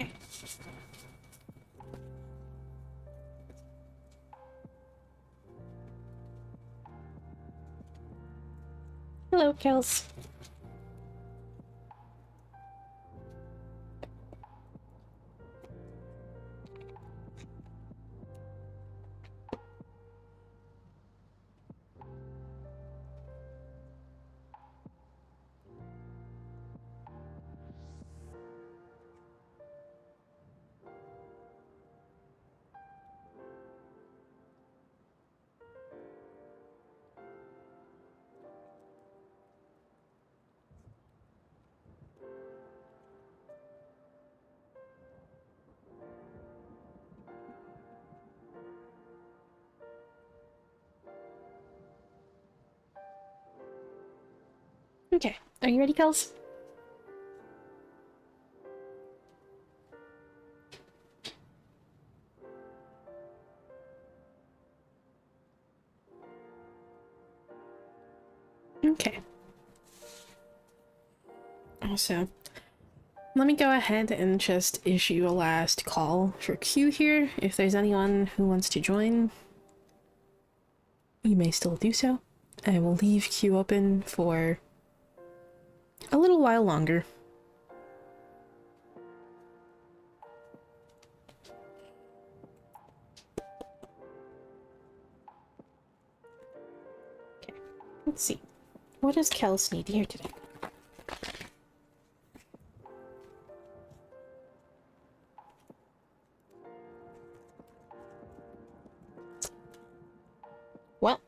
Okay. Hello, Kels. Okay. Are you ready, Kels? Okay. So, let me go ahead and just issue a last call for Q here. If there's anyone who wants to join, you may still do so. I will leave Q open for a little while longer. Okay, let's see. What does Kels need here today? Well,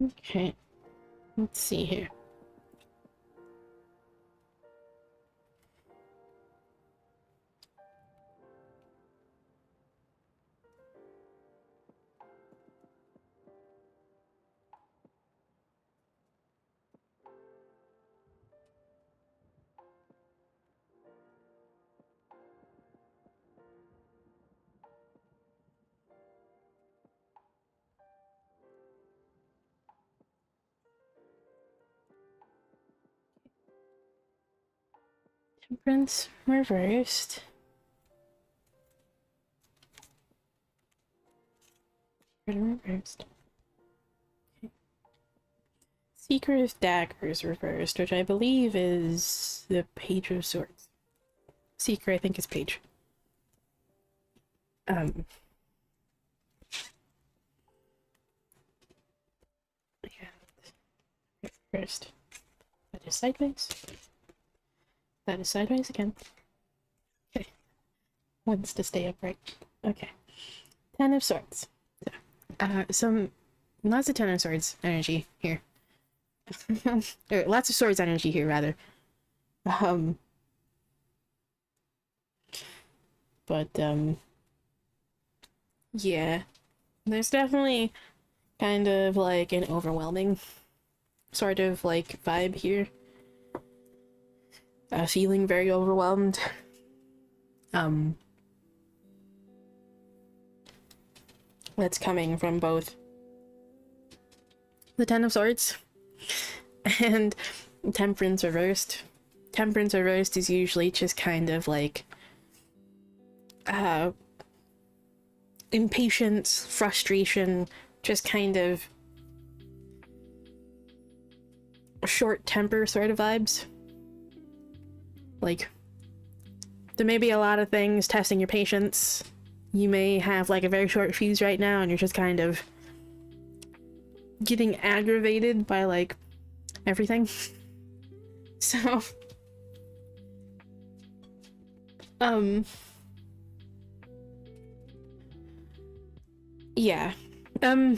okay. Let's see here. Temperance reversed. Reversed. Okay. Seeker of Daggers reversed, which I believe is the Page of Swords. Seeker, I think, is Page. Yeah. Reversed. That is sideways. That is sideways again. Okay. Wants to stay upright. Okay. Ten of Swords. Some lots of Ten of Swords energy here. Lots of swords energy here, rather. But yeah, there's definitely kind of like an overwhelming sort of like vibe here. Feeling very overwhelmed. That's coming from both the Ten of Swords and Temperance reversed. Temperance reversed is usually just kind of like impatience, frustration, just kind of short temper sort of vibes. Like, there may be a lot of things testing your patience. You may have like a very short fuse right now and you're just kind of getting aggravated by like everything. So yeah. Oh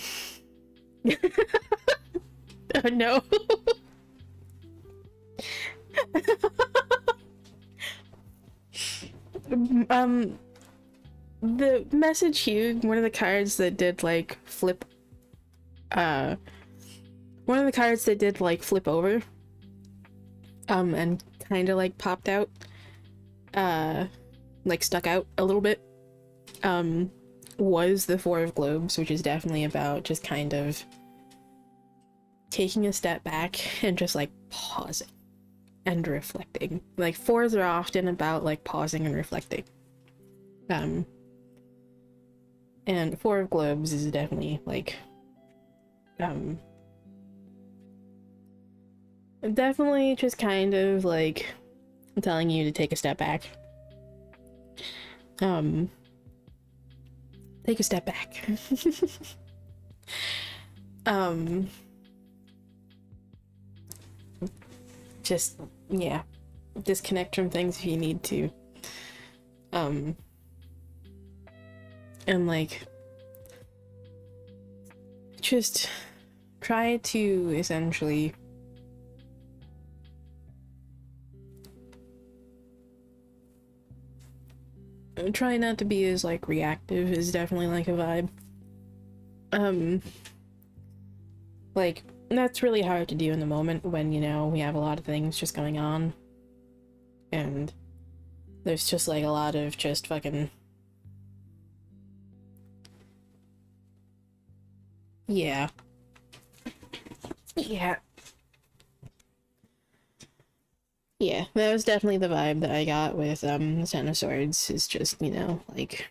no. The message here, one of the cards that did like flip over and kind of like popped out, like stuck out a little bit, was the Four of Globes, which is definitely about just kind of taking a step back and just like pausing and reflecting. Like fours are often about like pausing and reflecting. And Four of Globes is definitely like definitely just kind of like telling you to take a step back. Take a step back. Just, yeah, disconnect from things if you need to. And like, just try to essentially try not to be as like reactive is definitely like a vibe. Like, that's really hard to do in the moment when, you know, we have a lot of things just going on. And there's just like a lot of just fucking... Yeah. Yeah. Yeah, that was definitely the vibe that I got with the Ten of Swords, is just, you know, like...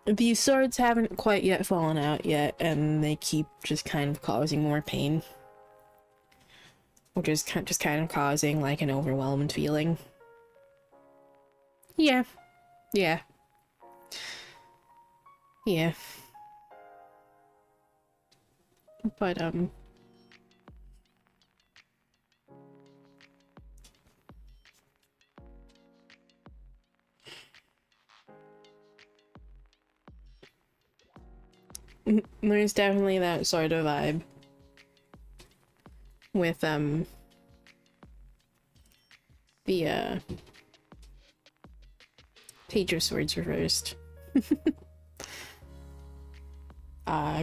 These swords haven't quite yet fallen out yet, and they keep just kind of causing more pain. Which is just kind of causing, like, an overwhelmed feeling. Yeah. Yeah. Yeah. But, there's definitely that sort of vibe with, the, Page of Swords reversed.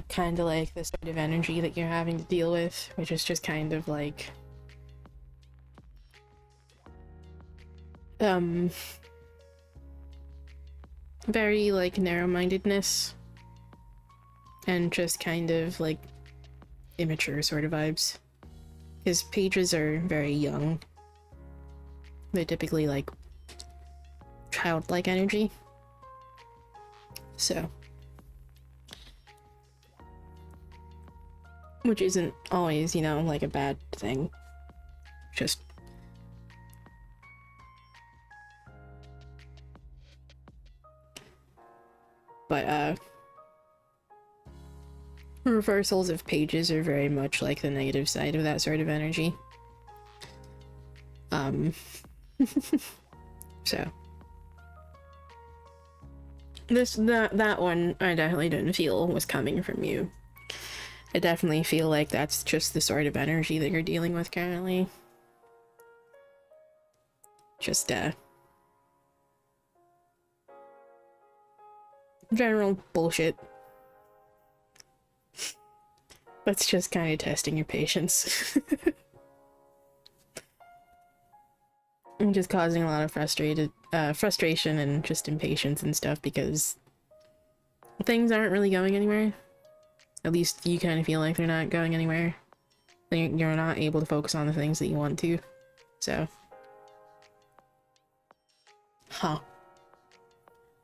Kind of like the sort of energy that you're having to deal with, which is just kind of like... very, like, narrow-mindedness. And just kind of, like, immature sort of vibes. Because pages are very young. They're typically, like, childlike energy. So, which isn't always, you know, like a bad thing. Just but reversals of pages are very much like the negative side of that sort of energy. So that one I definitely didn't feel was coming from you. I definitely feel like that's just the sort of energy that you're dealing with currently. Just general bullshit. That's just kind of testing your patience. And just causing a lot of frustration and just impatience and stuff because things aren't really going anywhere. At least you kind of feel like they're not going anywhere. You're not able to focus on the things that you want to. So. Huh.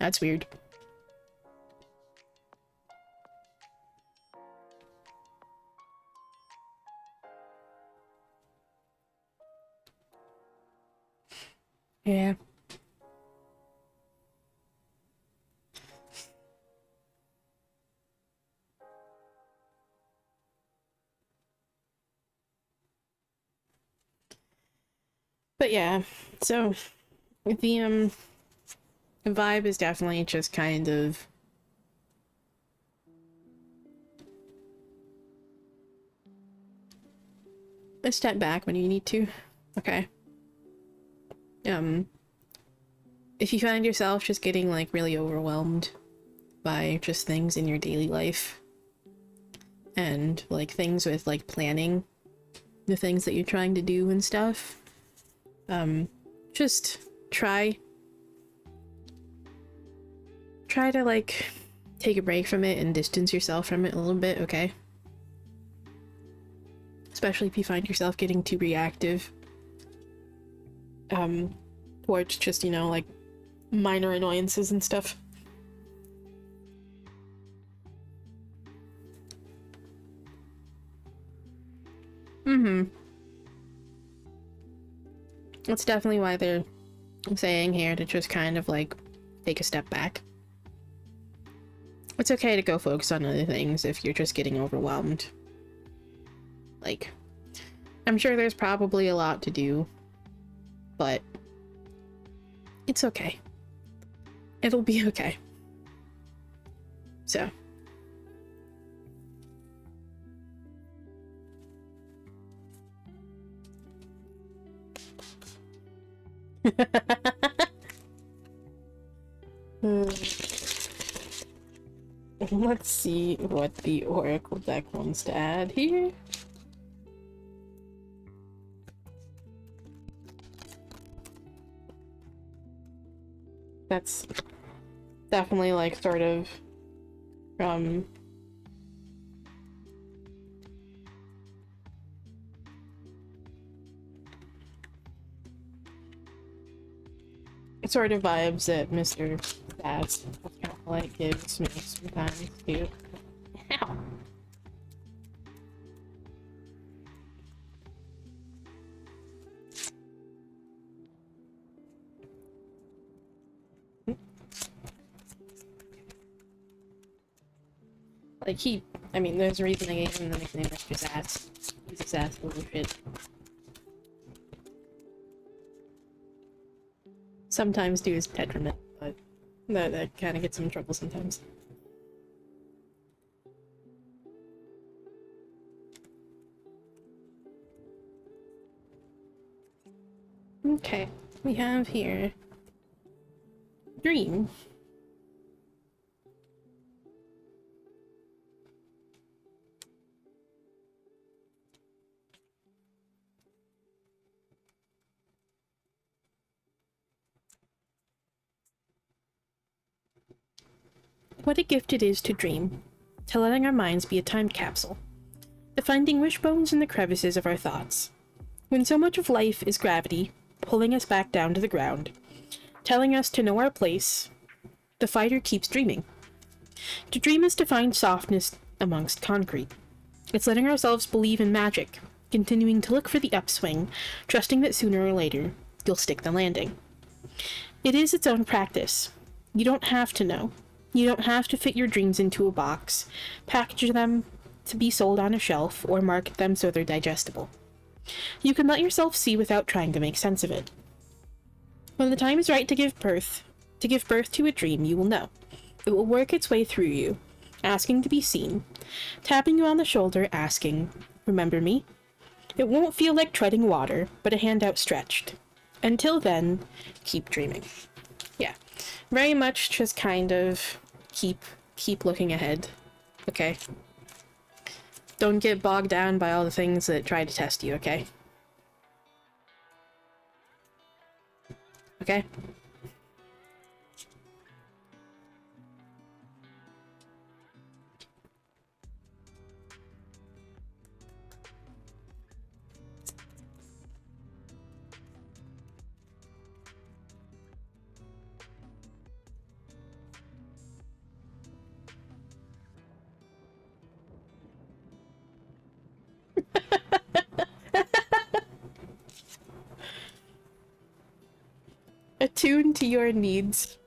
That's weird. Yeah. But yeah, so the vibe is definitely just kind of a step back when you need to. Okay. If you find yourself just getting like really overwhelmed by just things in your daily life and like things with like planning the things that you're trying to do and stuff, just try to like take a break from it and distance yourself from it a little bit, okay? Especially if you find yourself getting too reactive towards just, you know, like minor annoyances and stuff. That's definitely why they're saying here to just kind of like take a step back. It's okay to go focus on other things if you're just getting overwhelmed. Like, I'm sure there's probably a lot to do, but it's okay. It'll be okay. So. Let's see what the Oracle deck wants to add here. That's definitely like sort of sort of vibes that Mr. Sass kind of like gives me sometimes too. Ow. Like I mean, there's a reason I gave him the nickname Mr. Sass. He's a sass little shit. Sometimes to his detriment, but that kind of gets him in trouble sometimes. Okay, we have here Dream. What a gift it is to dream, to letting our minds be a time capsule, to finding wishbones in the crevices of our thoughts. When so much of life is gravity, pulling us back down to the ground, telling us to know our place, the fighter keeps dreaming. To dream is to find softness amongst concrete. It's letting ourselves believe in magic, continuing to look for the upswing, trusting that sooner or later you'll stick the landing. It is its own practice. You don't have to know. You don't have to fit your dreams into a box, package them to be sold on a shelf, or market them so they're digestible. You can let yourself see without trying to make sense of it. When the time is right to give birth to a dream, you will know. It will work its way through you, asking to be seen, tapping you on the shoulder, asking, "Remember me?" It won't feel like treading water, but a hand outstretched. Until then, keep dreaming. Yeah, very much just kind of keep looking ahead, okay? Don't get bogged down by all the things that try to test you, okay? Okay? Attune to your needs.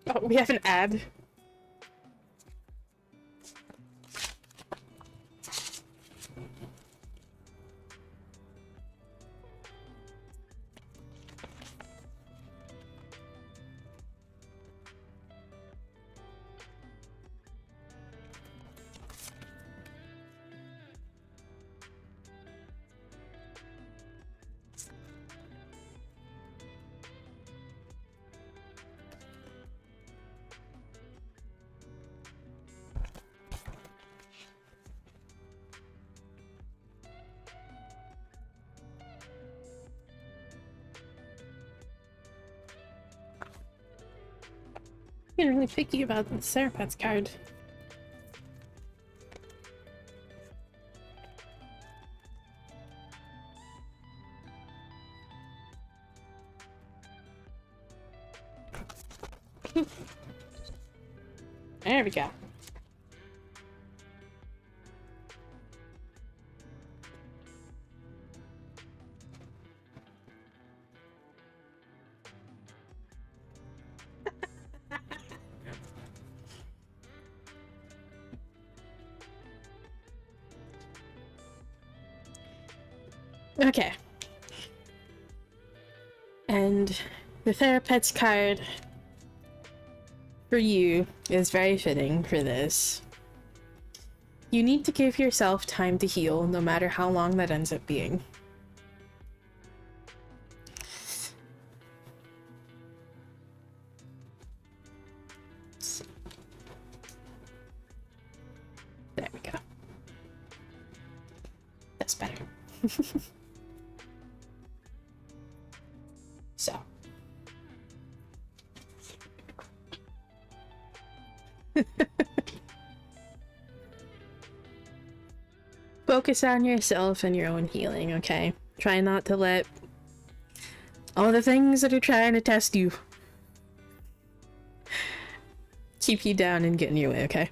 Oh, we have an ad. You're really picky about the Serapets card. There we go. Okay. And the Therapets card for you is very fitting for this. You need to give yourself time to heal, no matter how long that ends up being. There we go. That's better. So. Focus on yourself and your own healing, okay? Try not to let all the things that are trying to test you keep you down and get in your way, okay?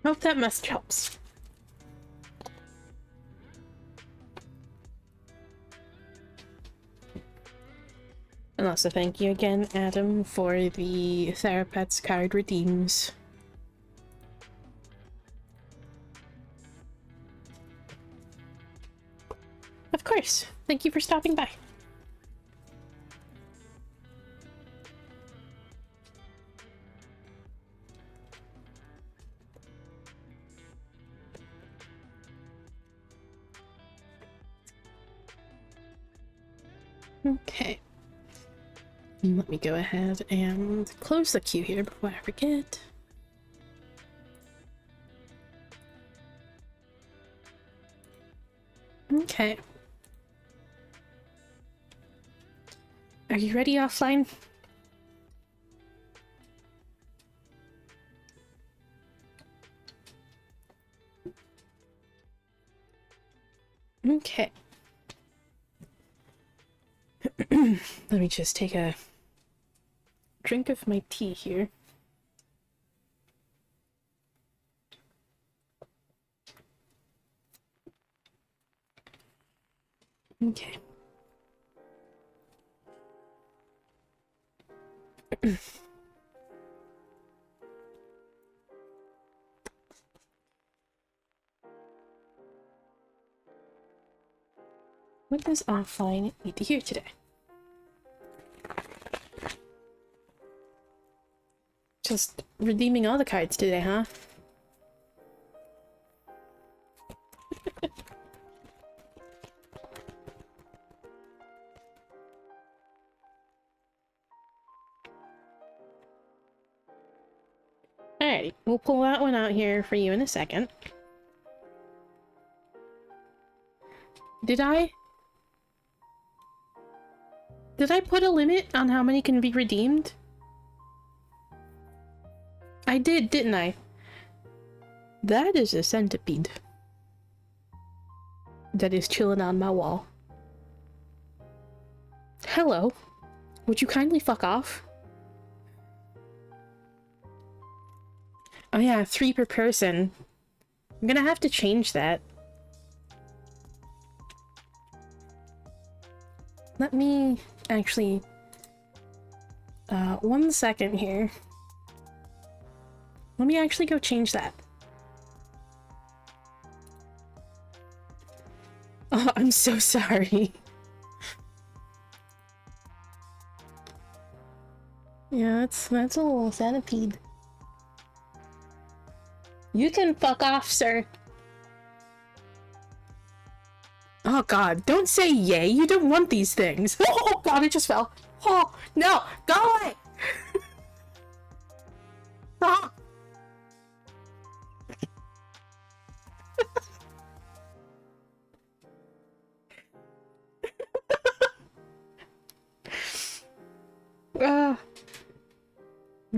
Hope that message helps. And also thank you again, Adam, for the Therapets card redeems. Of course. Thank you for stopping by. Okay. Let me go ahead and close the queue here before I forget. Okay. Are you ready offline? Okay. Let me just take a drink of my tea here. Okay. What does offline need to hear today? Just redeeming all the cards today, huh? Alrighty, we'll pull that one out here for you in a second. Did I put a limit on how many can be redeemed? I did, didn't I? That is a centipede. That is chilling on my wall. Hello. Would you kindly fuck off? Oh yeah, 3 per person. I'm gonna have to change that. Let me actually... 1 second here. Let me actually go change that. Oh, I'm so sorry. Yeah, that's a little centipede. You can fuck off, sir. Oh god, don't say yay, you don't want these things. Oh god, it just fell. Oh, no, go away! Ah.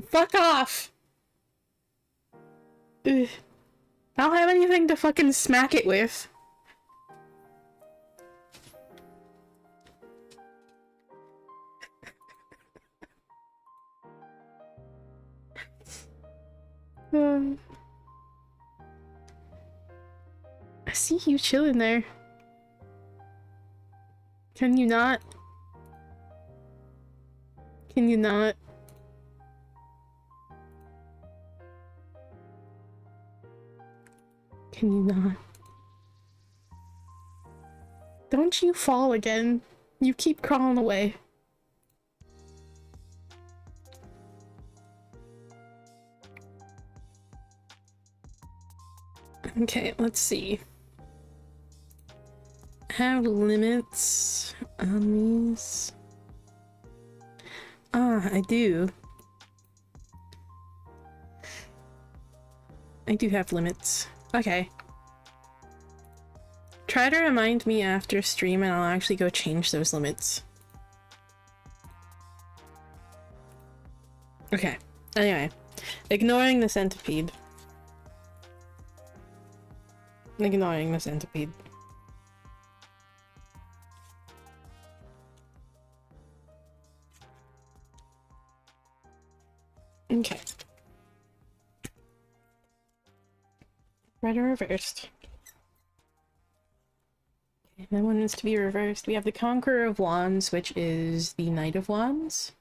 Fuck off! Ugh. I don't have anything to fucking smack it with. I see you chilling there. Can you not? Can you not? Can you not? Don't you fall again. You keep crawling away. Okay, let's see. Have limits on these. Ah, I do. I do have limits. Okay. Try to remind me after stream and I'll actually go change those limits. Okay. Anyway. Ignoring the centipede. Ignoring the centipede. Okay. Right or reversed. Okay, that one needs to be reversed. We have the Conqueror of Wands, which is the Knight of Wands.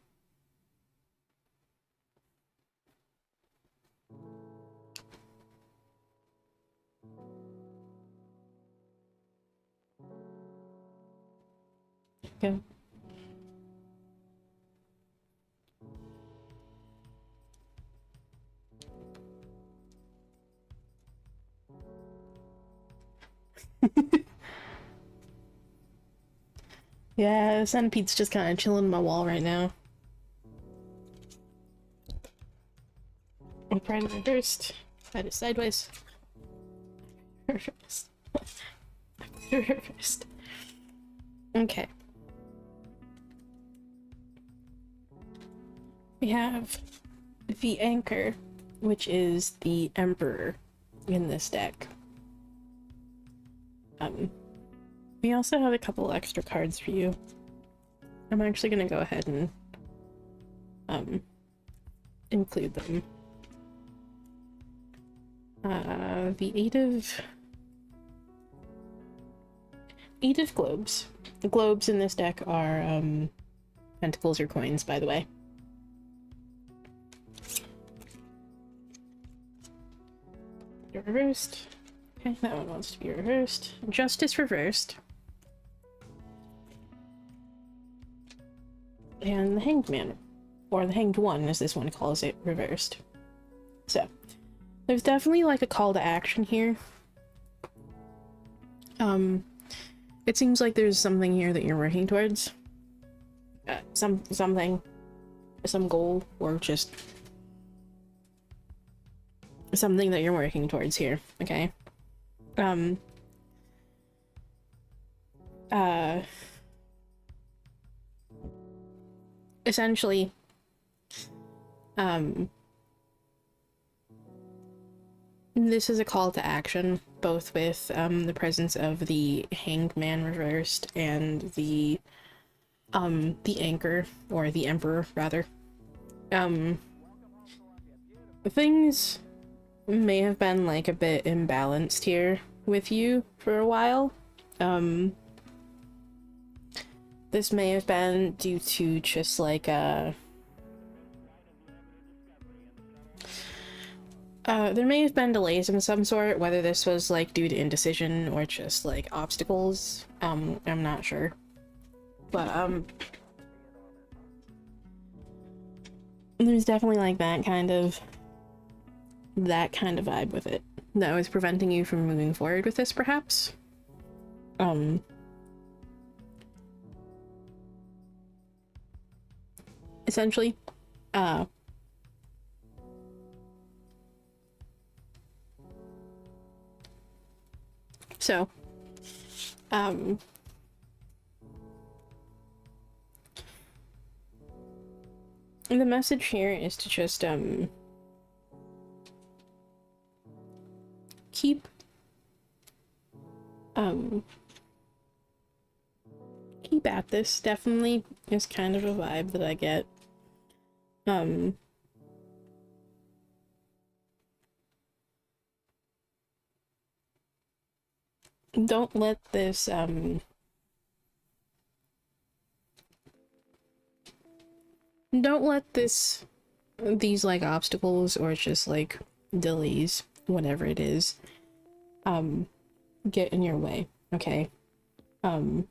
Okay. Yeah, the centipede's just kind of chilling on my wall right now. Upright and reversed. That is sideways. Reversed. Reversed. Okay. We have the Anchor, which is the Emperor in this deck. We also have a couple extra cards for you. I'm actually gonna go ahead and include them. The Eight of Globes. The globes in this deck are pentacles or coins, by the way. Reversed. Okay, that one wants to be reversed. Justice reversed. And the Hanged Man, or the Hanged One, as this one calls it, reversed. So, there's definitely like a call to action here. It seems like there's something here that you're working towards. Something, some goal, or just something that you're working towards here, okay? Essentially, this is a call to action, both with the presence of the Hanged Man reversed and the Anchor, or the Emperor, rather. Things may have been like a bit imbalanced here with you for a while. This may have been due to just like there may have been delays of some sort, whether this was like due to indecision or just like obstacles. I'm not sure. But there's definitely like that kind of vibe with it that was preventing you from moving forward with this, perhaps. Essentially, so, the message here is to just, keep at this, definitely, is kind of a vibe that I get. Don't let this, don't let these like obstacles or just like delays, whatever it is, get in your way, okay? And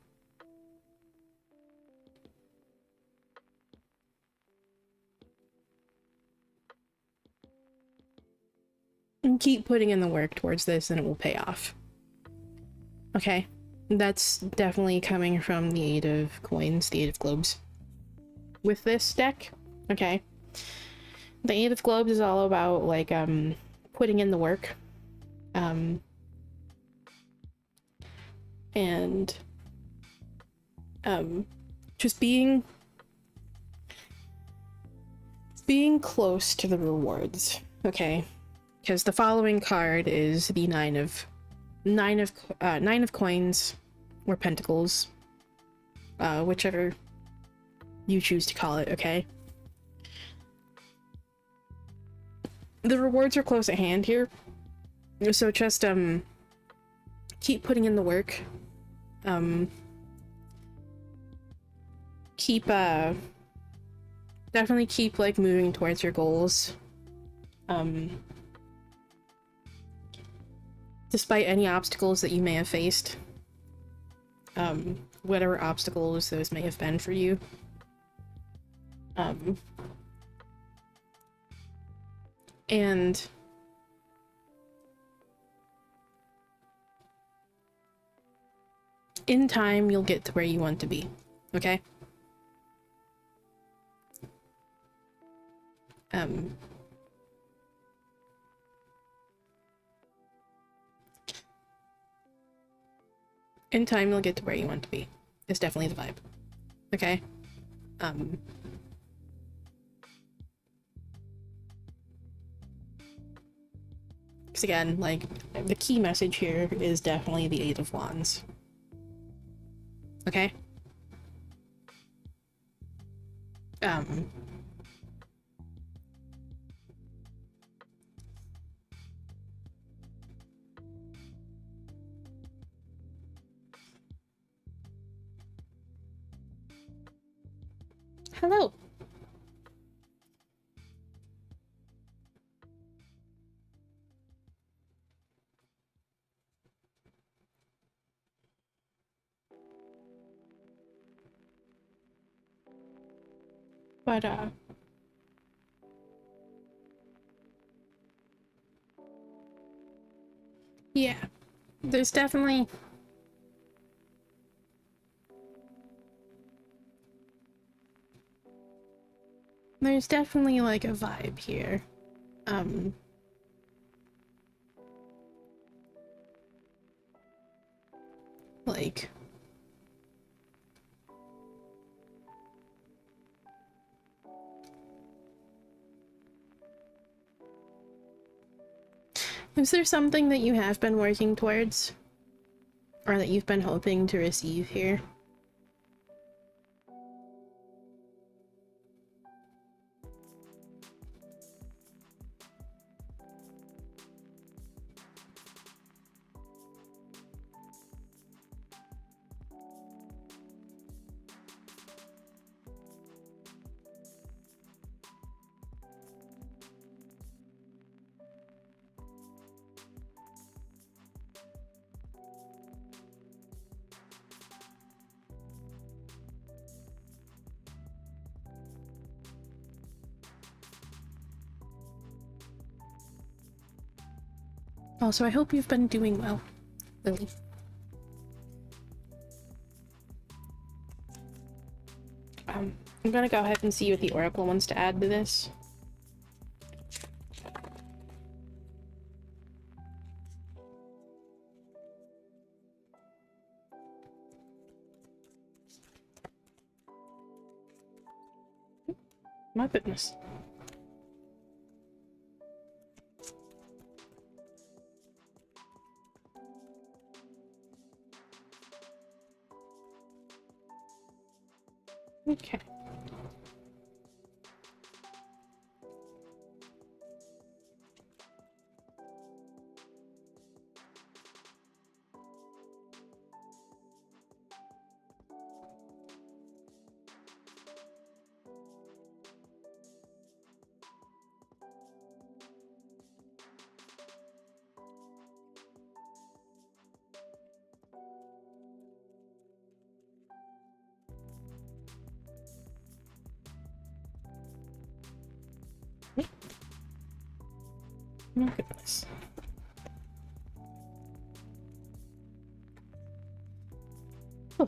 keep putting in the work towards this and it will pay off. Okay? That's definitely coming from the Eight of Coins, the Eight of Globes. With this deck, okay? The Eight of Globes is all about, like, putting in the work. And just being close to the rewards, okay? Because the following card is the Nine of Coins, or Pentacles, whichever you choose to call it, okay? The rewards are close at hand here, so just keep putting in the work. Definitely keep like moving towards your goals. Despite any obstacles that you may have faced. Whatever obstacles those may have been for you. And in time, you'll get to where you want to be, okay? In time, you'll get to where you want to be. It's definitely the vibe. Okay? Because again, like, the key message here is definitely the Eight of Wands. Okay? Hello. But, yeah, there's definitely like a vibe here. Like, is there something that you have been working towards? Or that you've been hoping to receive here? Also, I hope you've been doing well, Lily. I'm gonna go ahead and see what the Oracle wants to add to this. My goodness. Okay. My goodness. Oh.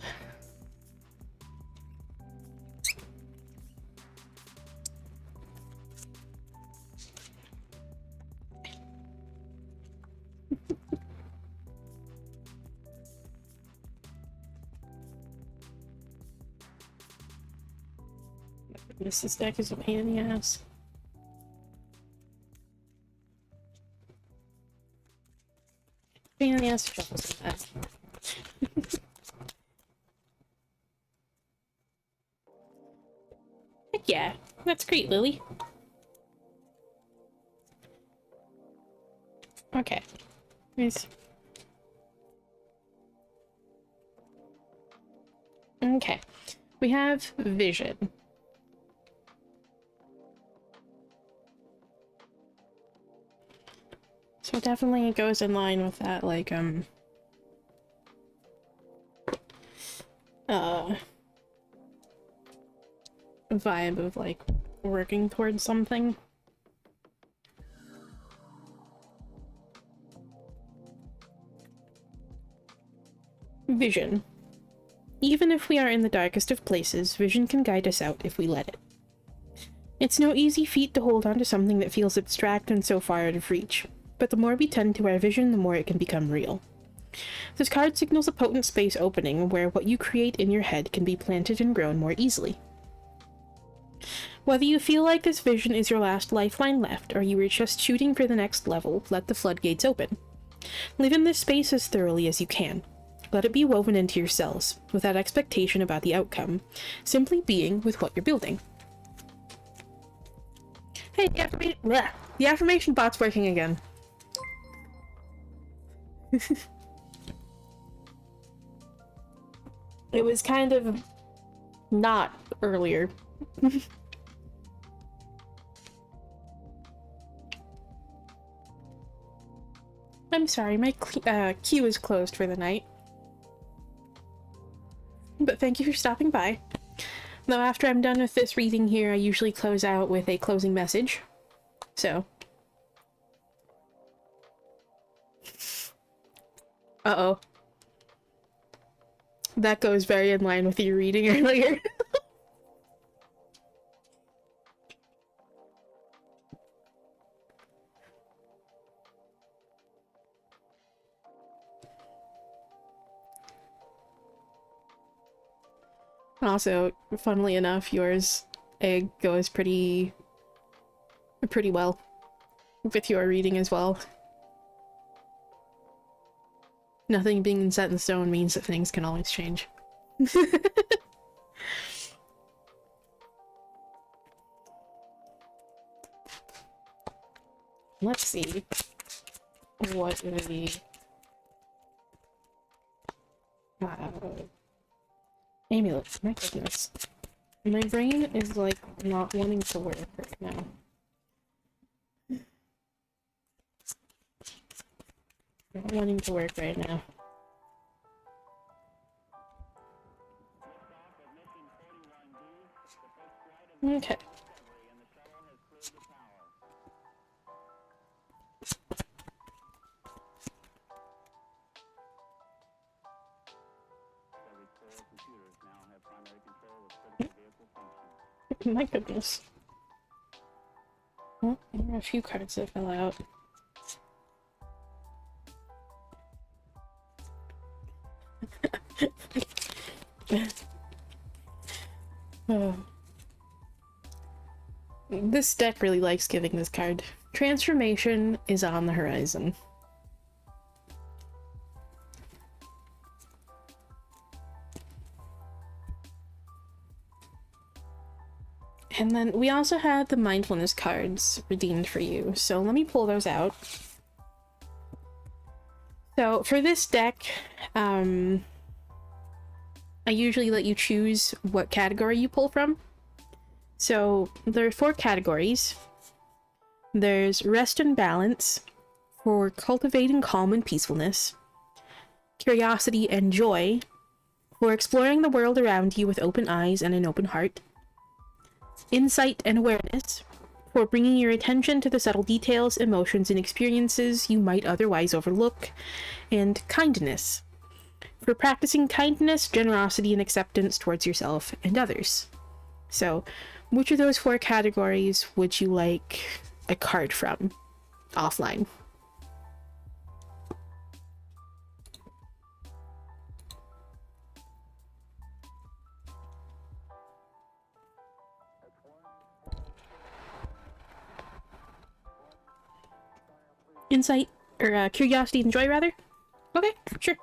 This deck is a pain in the ass. Pain in the ass shuffles in that. Heck yeah, that's great, Lily. Okay. Nice. Okay. We have vision. So definitely it goes in line with that, like, vibe of, like, working towards something. Vision. Even if we are in the darkest of places, vision can guide us out if we let it. It's no easy feat to hold on to something that feels abstract and so far out of reach, but the more we tend to our vision, the more it can become real. This card signals a potent space opening where what you create in your head can be planted and grown more easily. Whether you feel like this vision is your last lifeline left, or you are just shooting for the next level, let the floodgates open. Live in this space as thoroughly as you can. Let it be woven into your cells, without expectation about the outcome, simply being with what you're building. Hey, the affirmation bot's working again. It was kind of not earlier. I'm sorry, my queue is closed for the night. But thank you for stopping by. Though after I'm done with this reading here, I usually close out with a closing message. So. Uh-oh. That goes very in line with your reading earlier. Also, funnily enough, yours goes pretty well with your reading as well. Nothing being set in stone means that things can always change. Let's see what the amulet. My goodness. My brain is like not wanting to work right now. Not wanting to work right now. Okay. My goodness. Well, there are a few cards that fell out. Oh. This deck really likes giving this card. Transformation is on the horizon. And then we also had the mindfulness cards redeemed for you, so let me pull those out. So for this deck, I usually let you choose what category you pull from. So there are 4 categories. There's rest and balance for cultivating calm and peacefulness, curiosity and joy for exploring the world around you with open eyes and an open heart, insight and awareness for bringing your attention to the subtle details, emotions, and experiences you might otherwise overlook, and kindness for practicing kindness, generosity, and acceptance towards yourself and others. So, which of those 4 categories would you like a card from offline? Insight, or curiosity and joy, rather? Okay, sure.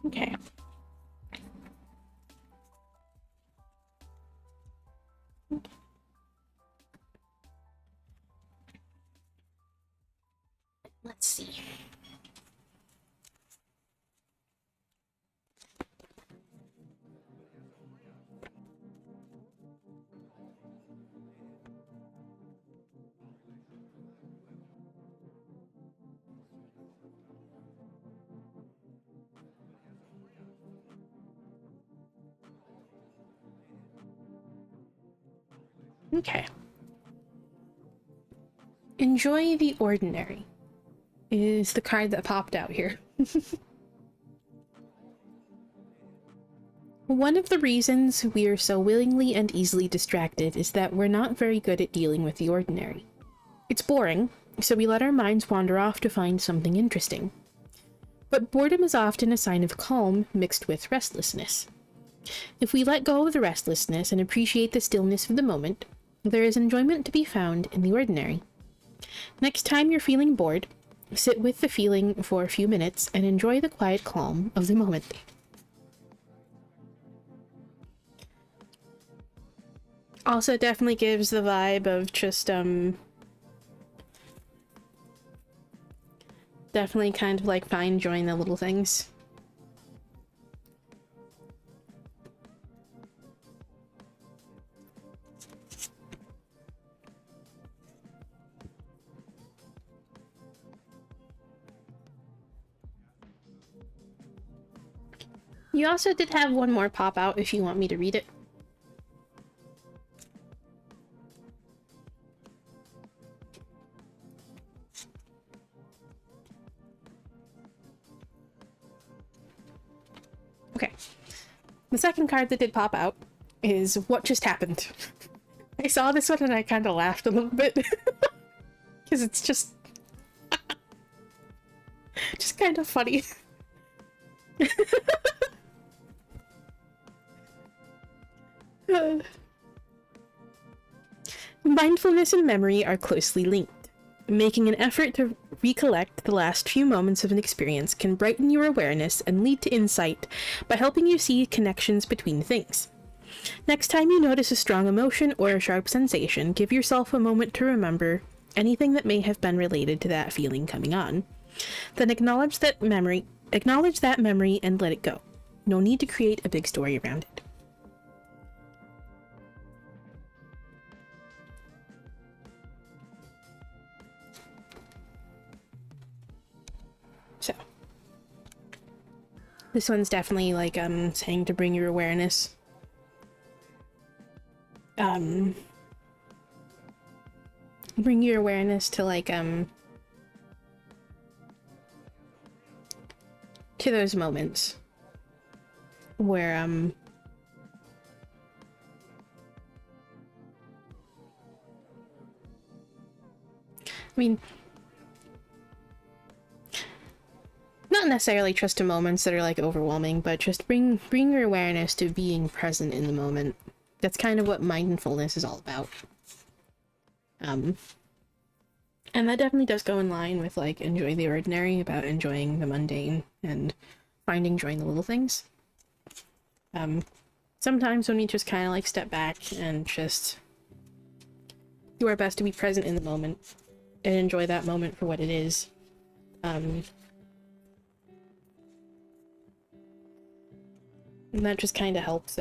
Okay. Let's see. Okay. Enjoy the ordinary is the card that popped out here. One of the reasons we are so willingly and easily distracted is that we're not very good at dealing with the ordinary. It's boring, so we let our minds wander off to find something interesting. But boredom is often a sign of calm mixed with restlessness. If we let go of the restlessness and appreciate the stillness of the moment, there is enjoyment to be found in the ordinary. Next time you're feeling bored, sit with the feeling for a few minutes and enjoy the quiet calm of the moment. Also definitely gives the vibe of just, definitely kind of like enjoying the little things. You also did have one more pop out if you want me to read it. Okay. The second card that did pop out is What Just Happened. I saw this one and I kind of laughed a little bit. Because it's just... just kind of funny. Mindfulness and memory are closely linked. Making an effort to recollect the last few moments of an experience can brighten your awareness and lead to insight by helping you see connections between things. Next time you notice a strong emotion or a sharp sensation, give yourself a moment to remember anything that may have been related to that feeling coming on. Then acknowledge that memory and let it go. No need to create a big story around it. So, this one's definitely like saying to bring your awareness. Bring your awareness to like to those moments where I mean, not necessarily just to moments that are like overwhelming, but just bring your awareness to being present in the moment. That's kind of what mindfulness is all about. And that definitely does go in line with like enjoy the ordinary, about enjoying the mundane and finding joy in the little things. Sometimes when we just kind of like step back and just do our best to be present in the moment and enjoy that moment for what it is, and that just kind of helps.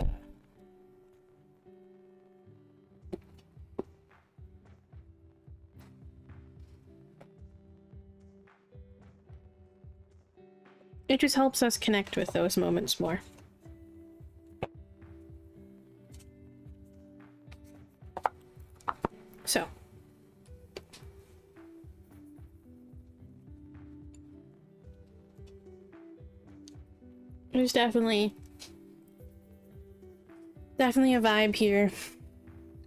It just helps us connect with those moments more. So. There's definitely a vibe here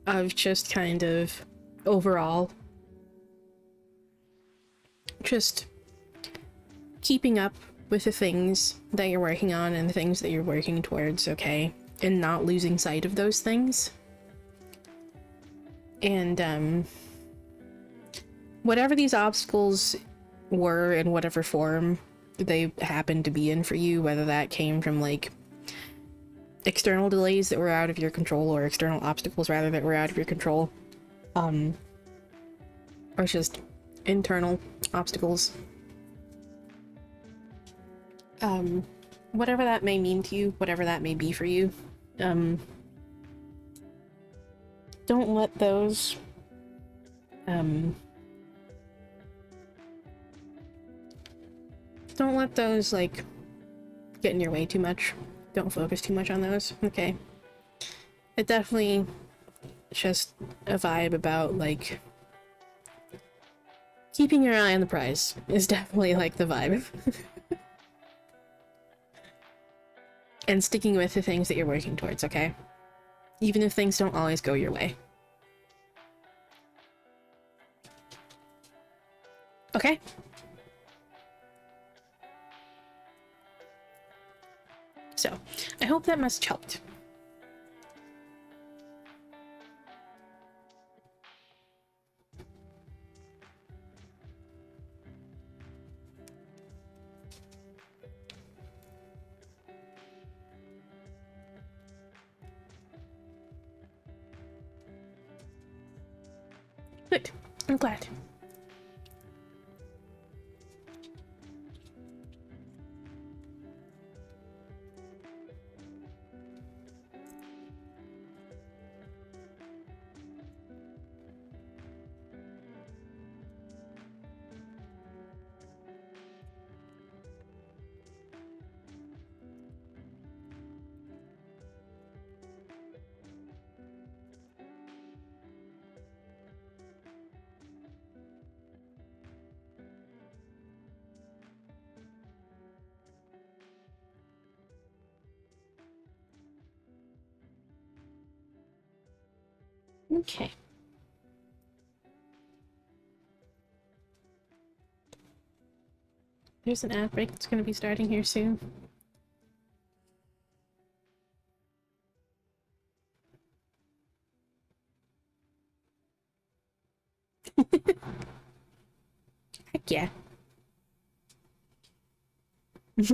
of just kind of overall just keeping up with the things that you're working on and the things that you're working towards, okay? And not losing sight of those things. And whatever these obstacles were in whatever form they happened to be in for you, whether that came from like external delays that were out of your control or external obstacles rather that were out of your control, or just internal obstacles, whatever that may mean to you, whatever that may be for you, don't let those like get in your way too much. Don't focus too much on those, okay? It definitely just a vibe about like keeping your eye on the prize is definitely like the vibe. and sticking with the things that you're working towards, okay? Even if things don't always go your way. Okay? So, I hope that message helped. Good. I'm glad. Okay. There's an ad break that's going to be starting here soon. Heck yeah. As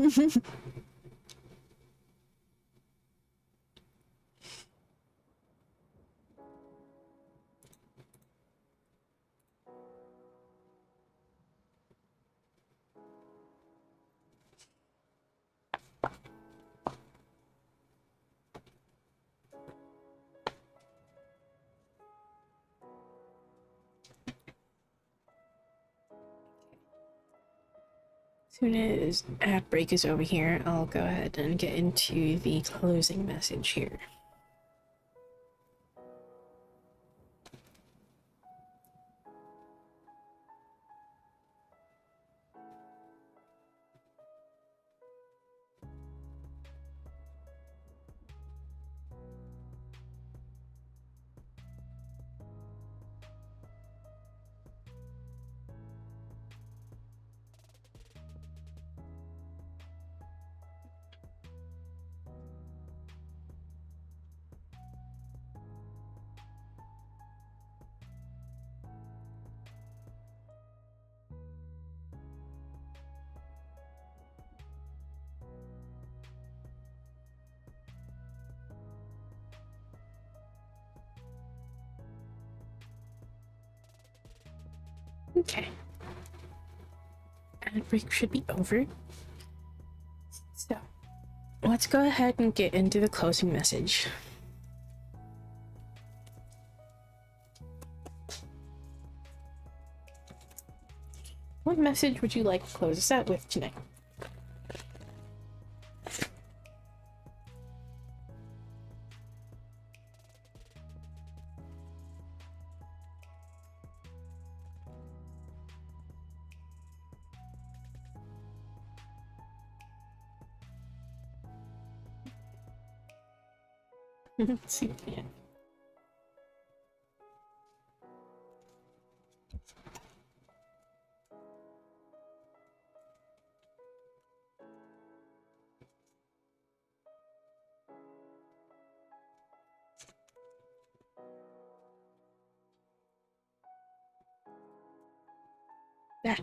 soon as ad break is over here, I'll go ahead and get into the closing message here. Okay. Ad break should be over. So, let's go ahead and get into the closing message. What message would you like to close us out with tonight? Let's see. Yeah. That.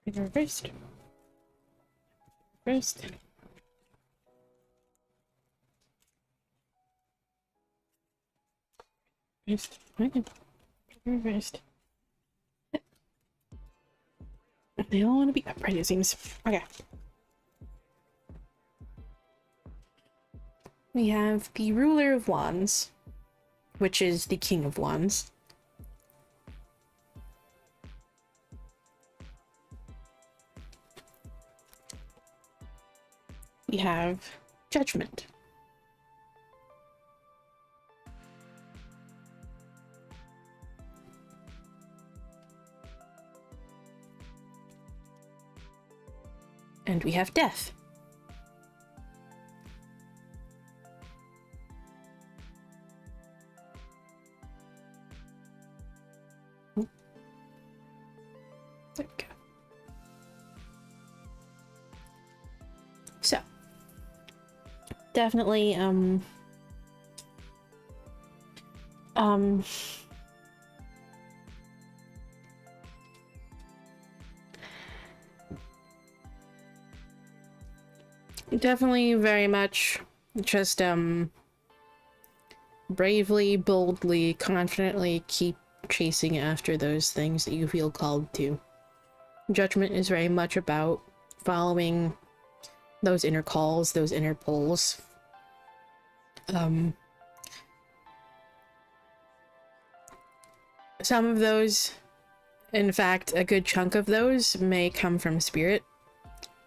Reversed. Reversed. Reversed. Reversed. They all want to be upright, it seems. Okay. We have the Ruler of Wands, which is the King of Wands. we have Judgment. And we have Death. There we go. So, definitely, definitely very much just, bravely, boldly, confidently keep chasing after those things that you feel called to. Judgment is very much about following those inner calls, those inner pulls. Some of those, in fact, a good chunk of those may come from spirit,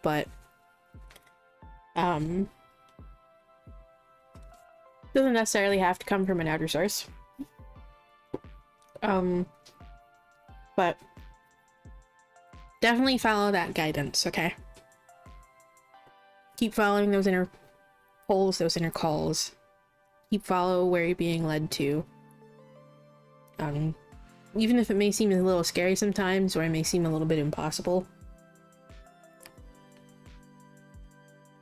but doesn't necessarily have to come from an outer source. But definitely follow that guidance, okay? Keep following those inner pulls, those inner calls. Keep follow where you're being led to. Even if it may seem a little scary sometimes, or it may seem a little bit impossible,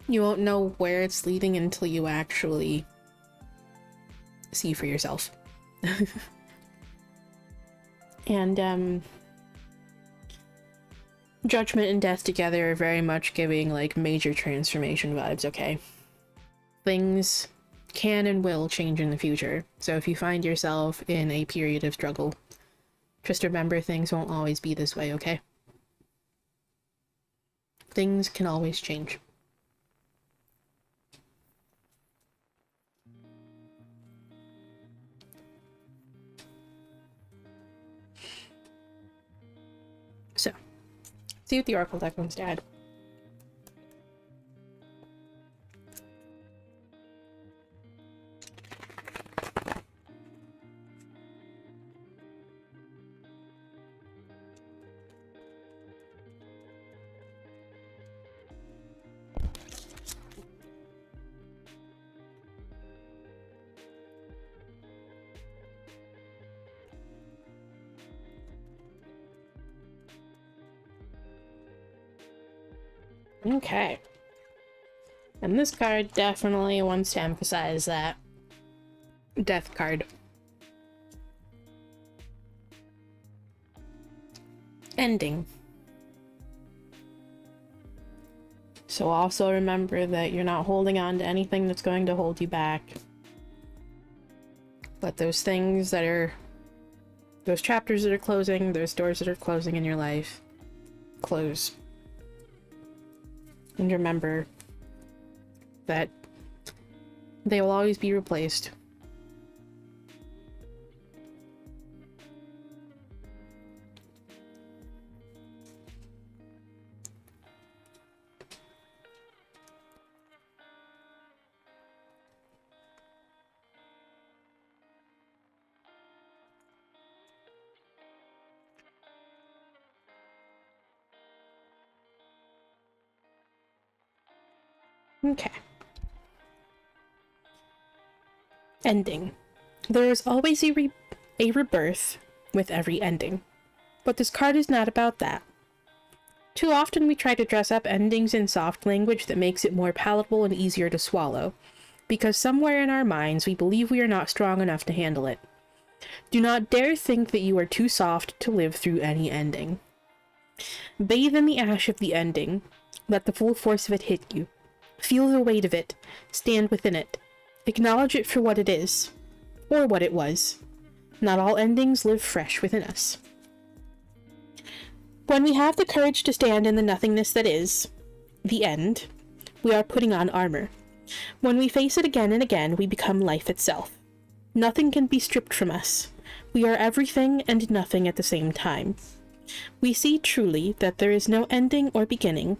you won't know where it's leading until you actually see for yourself. And, Judgment and Death together are very much giving, like, major transformation vibes, okay? Things can and will change in the future, so if you find yourself in a period of struggle, just remember things won't always be this way, okay? Things can always change. So, see what the Oracle deck wants to add. Okay. And this card definitely wants to emphasize that Death card. Ending. So also remember that you're not holding on to anything that's going to hold you back. But those things that are... those chapters that are closing, those doors that are closing in your life, close. And remember that they will always be replaced. Okay. Ending. There is always a rebirth with every ending. But this card is not about that. Too often we try to dress up endings in soft language that makes it more palatable and easier to swallow, because somewhere in our minds we believe we are not strong enough to handle it. Do not dare think that you are too soft to live through any ending. Bathe in the ash of the ending. Let the full force of it hit you. Feel the weight of it. Stand within it. Acknowledge it for what it is. Or what it was. Not all endings live fresh within us. When we have the courage to stand in the nothingness that is, the end, we are putting on armor. When we face it again and again, we become life itself. Nothing can be stripped from us. We are everything and nothing at the same time. We see truly that there is no ending or beginning,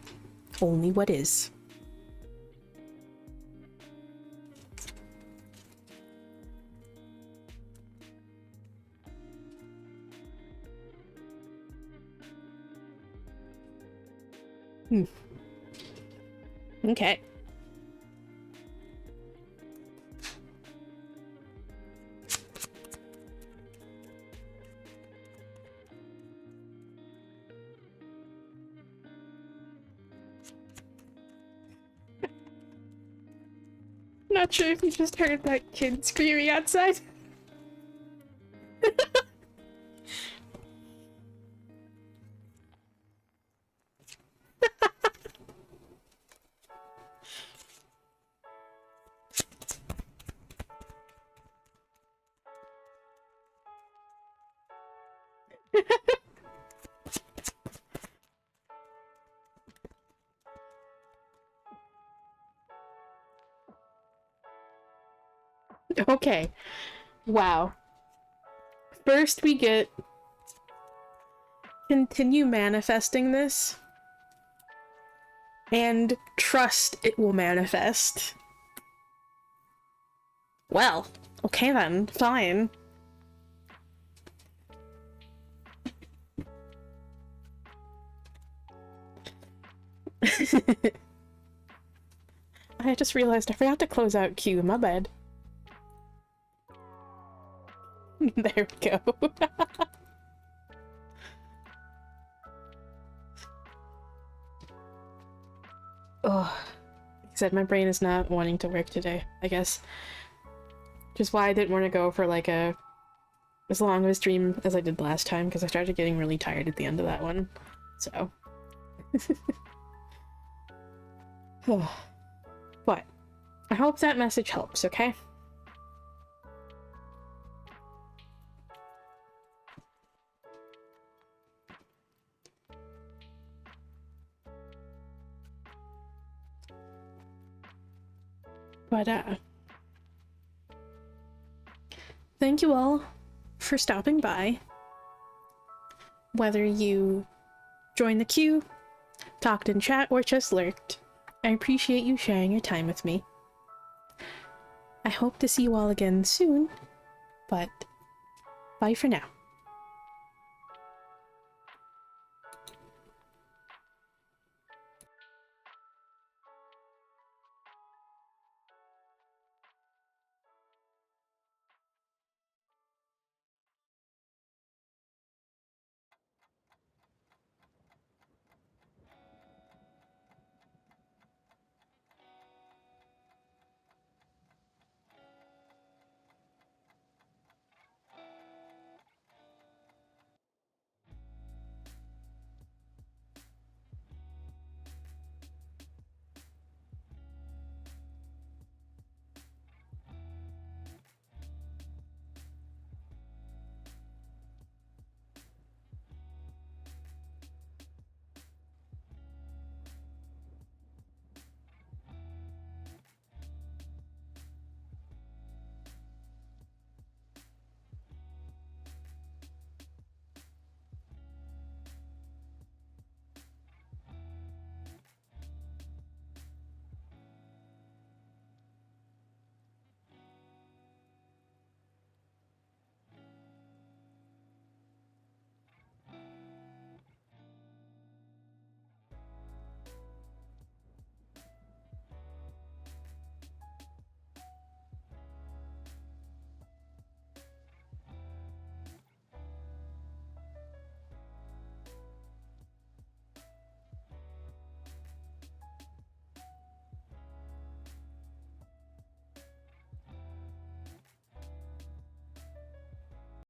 only what is. Okay. Not sure if you just heard that kid screaming outside. Okay. Wow. First we get continue manifesting this and trust it will manifest. Well, okay then, fine. I just realized I forgot to close out Q, my bad. There we go. Oh, like I said, my brain is not wanting to work today, I guess. Which is why I didn't want to go for like as long of a stream as I did last time, because I started getting really tired at the end of that one. So. But I hope that message helps, okay? But, thank you all for stopping by. Whether you joined the queue, talked in chat, or just lurked, I appreciate you sharing your time with me. I hope to see you all again soon, but bye for now.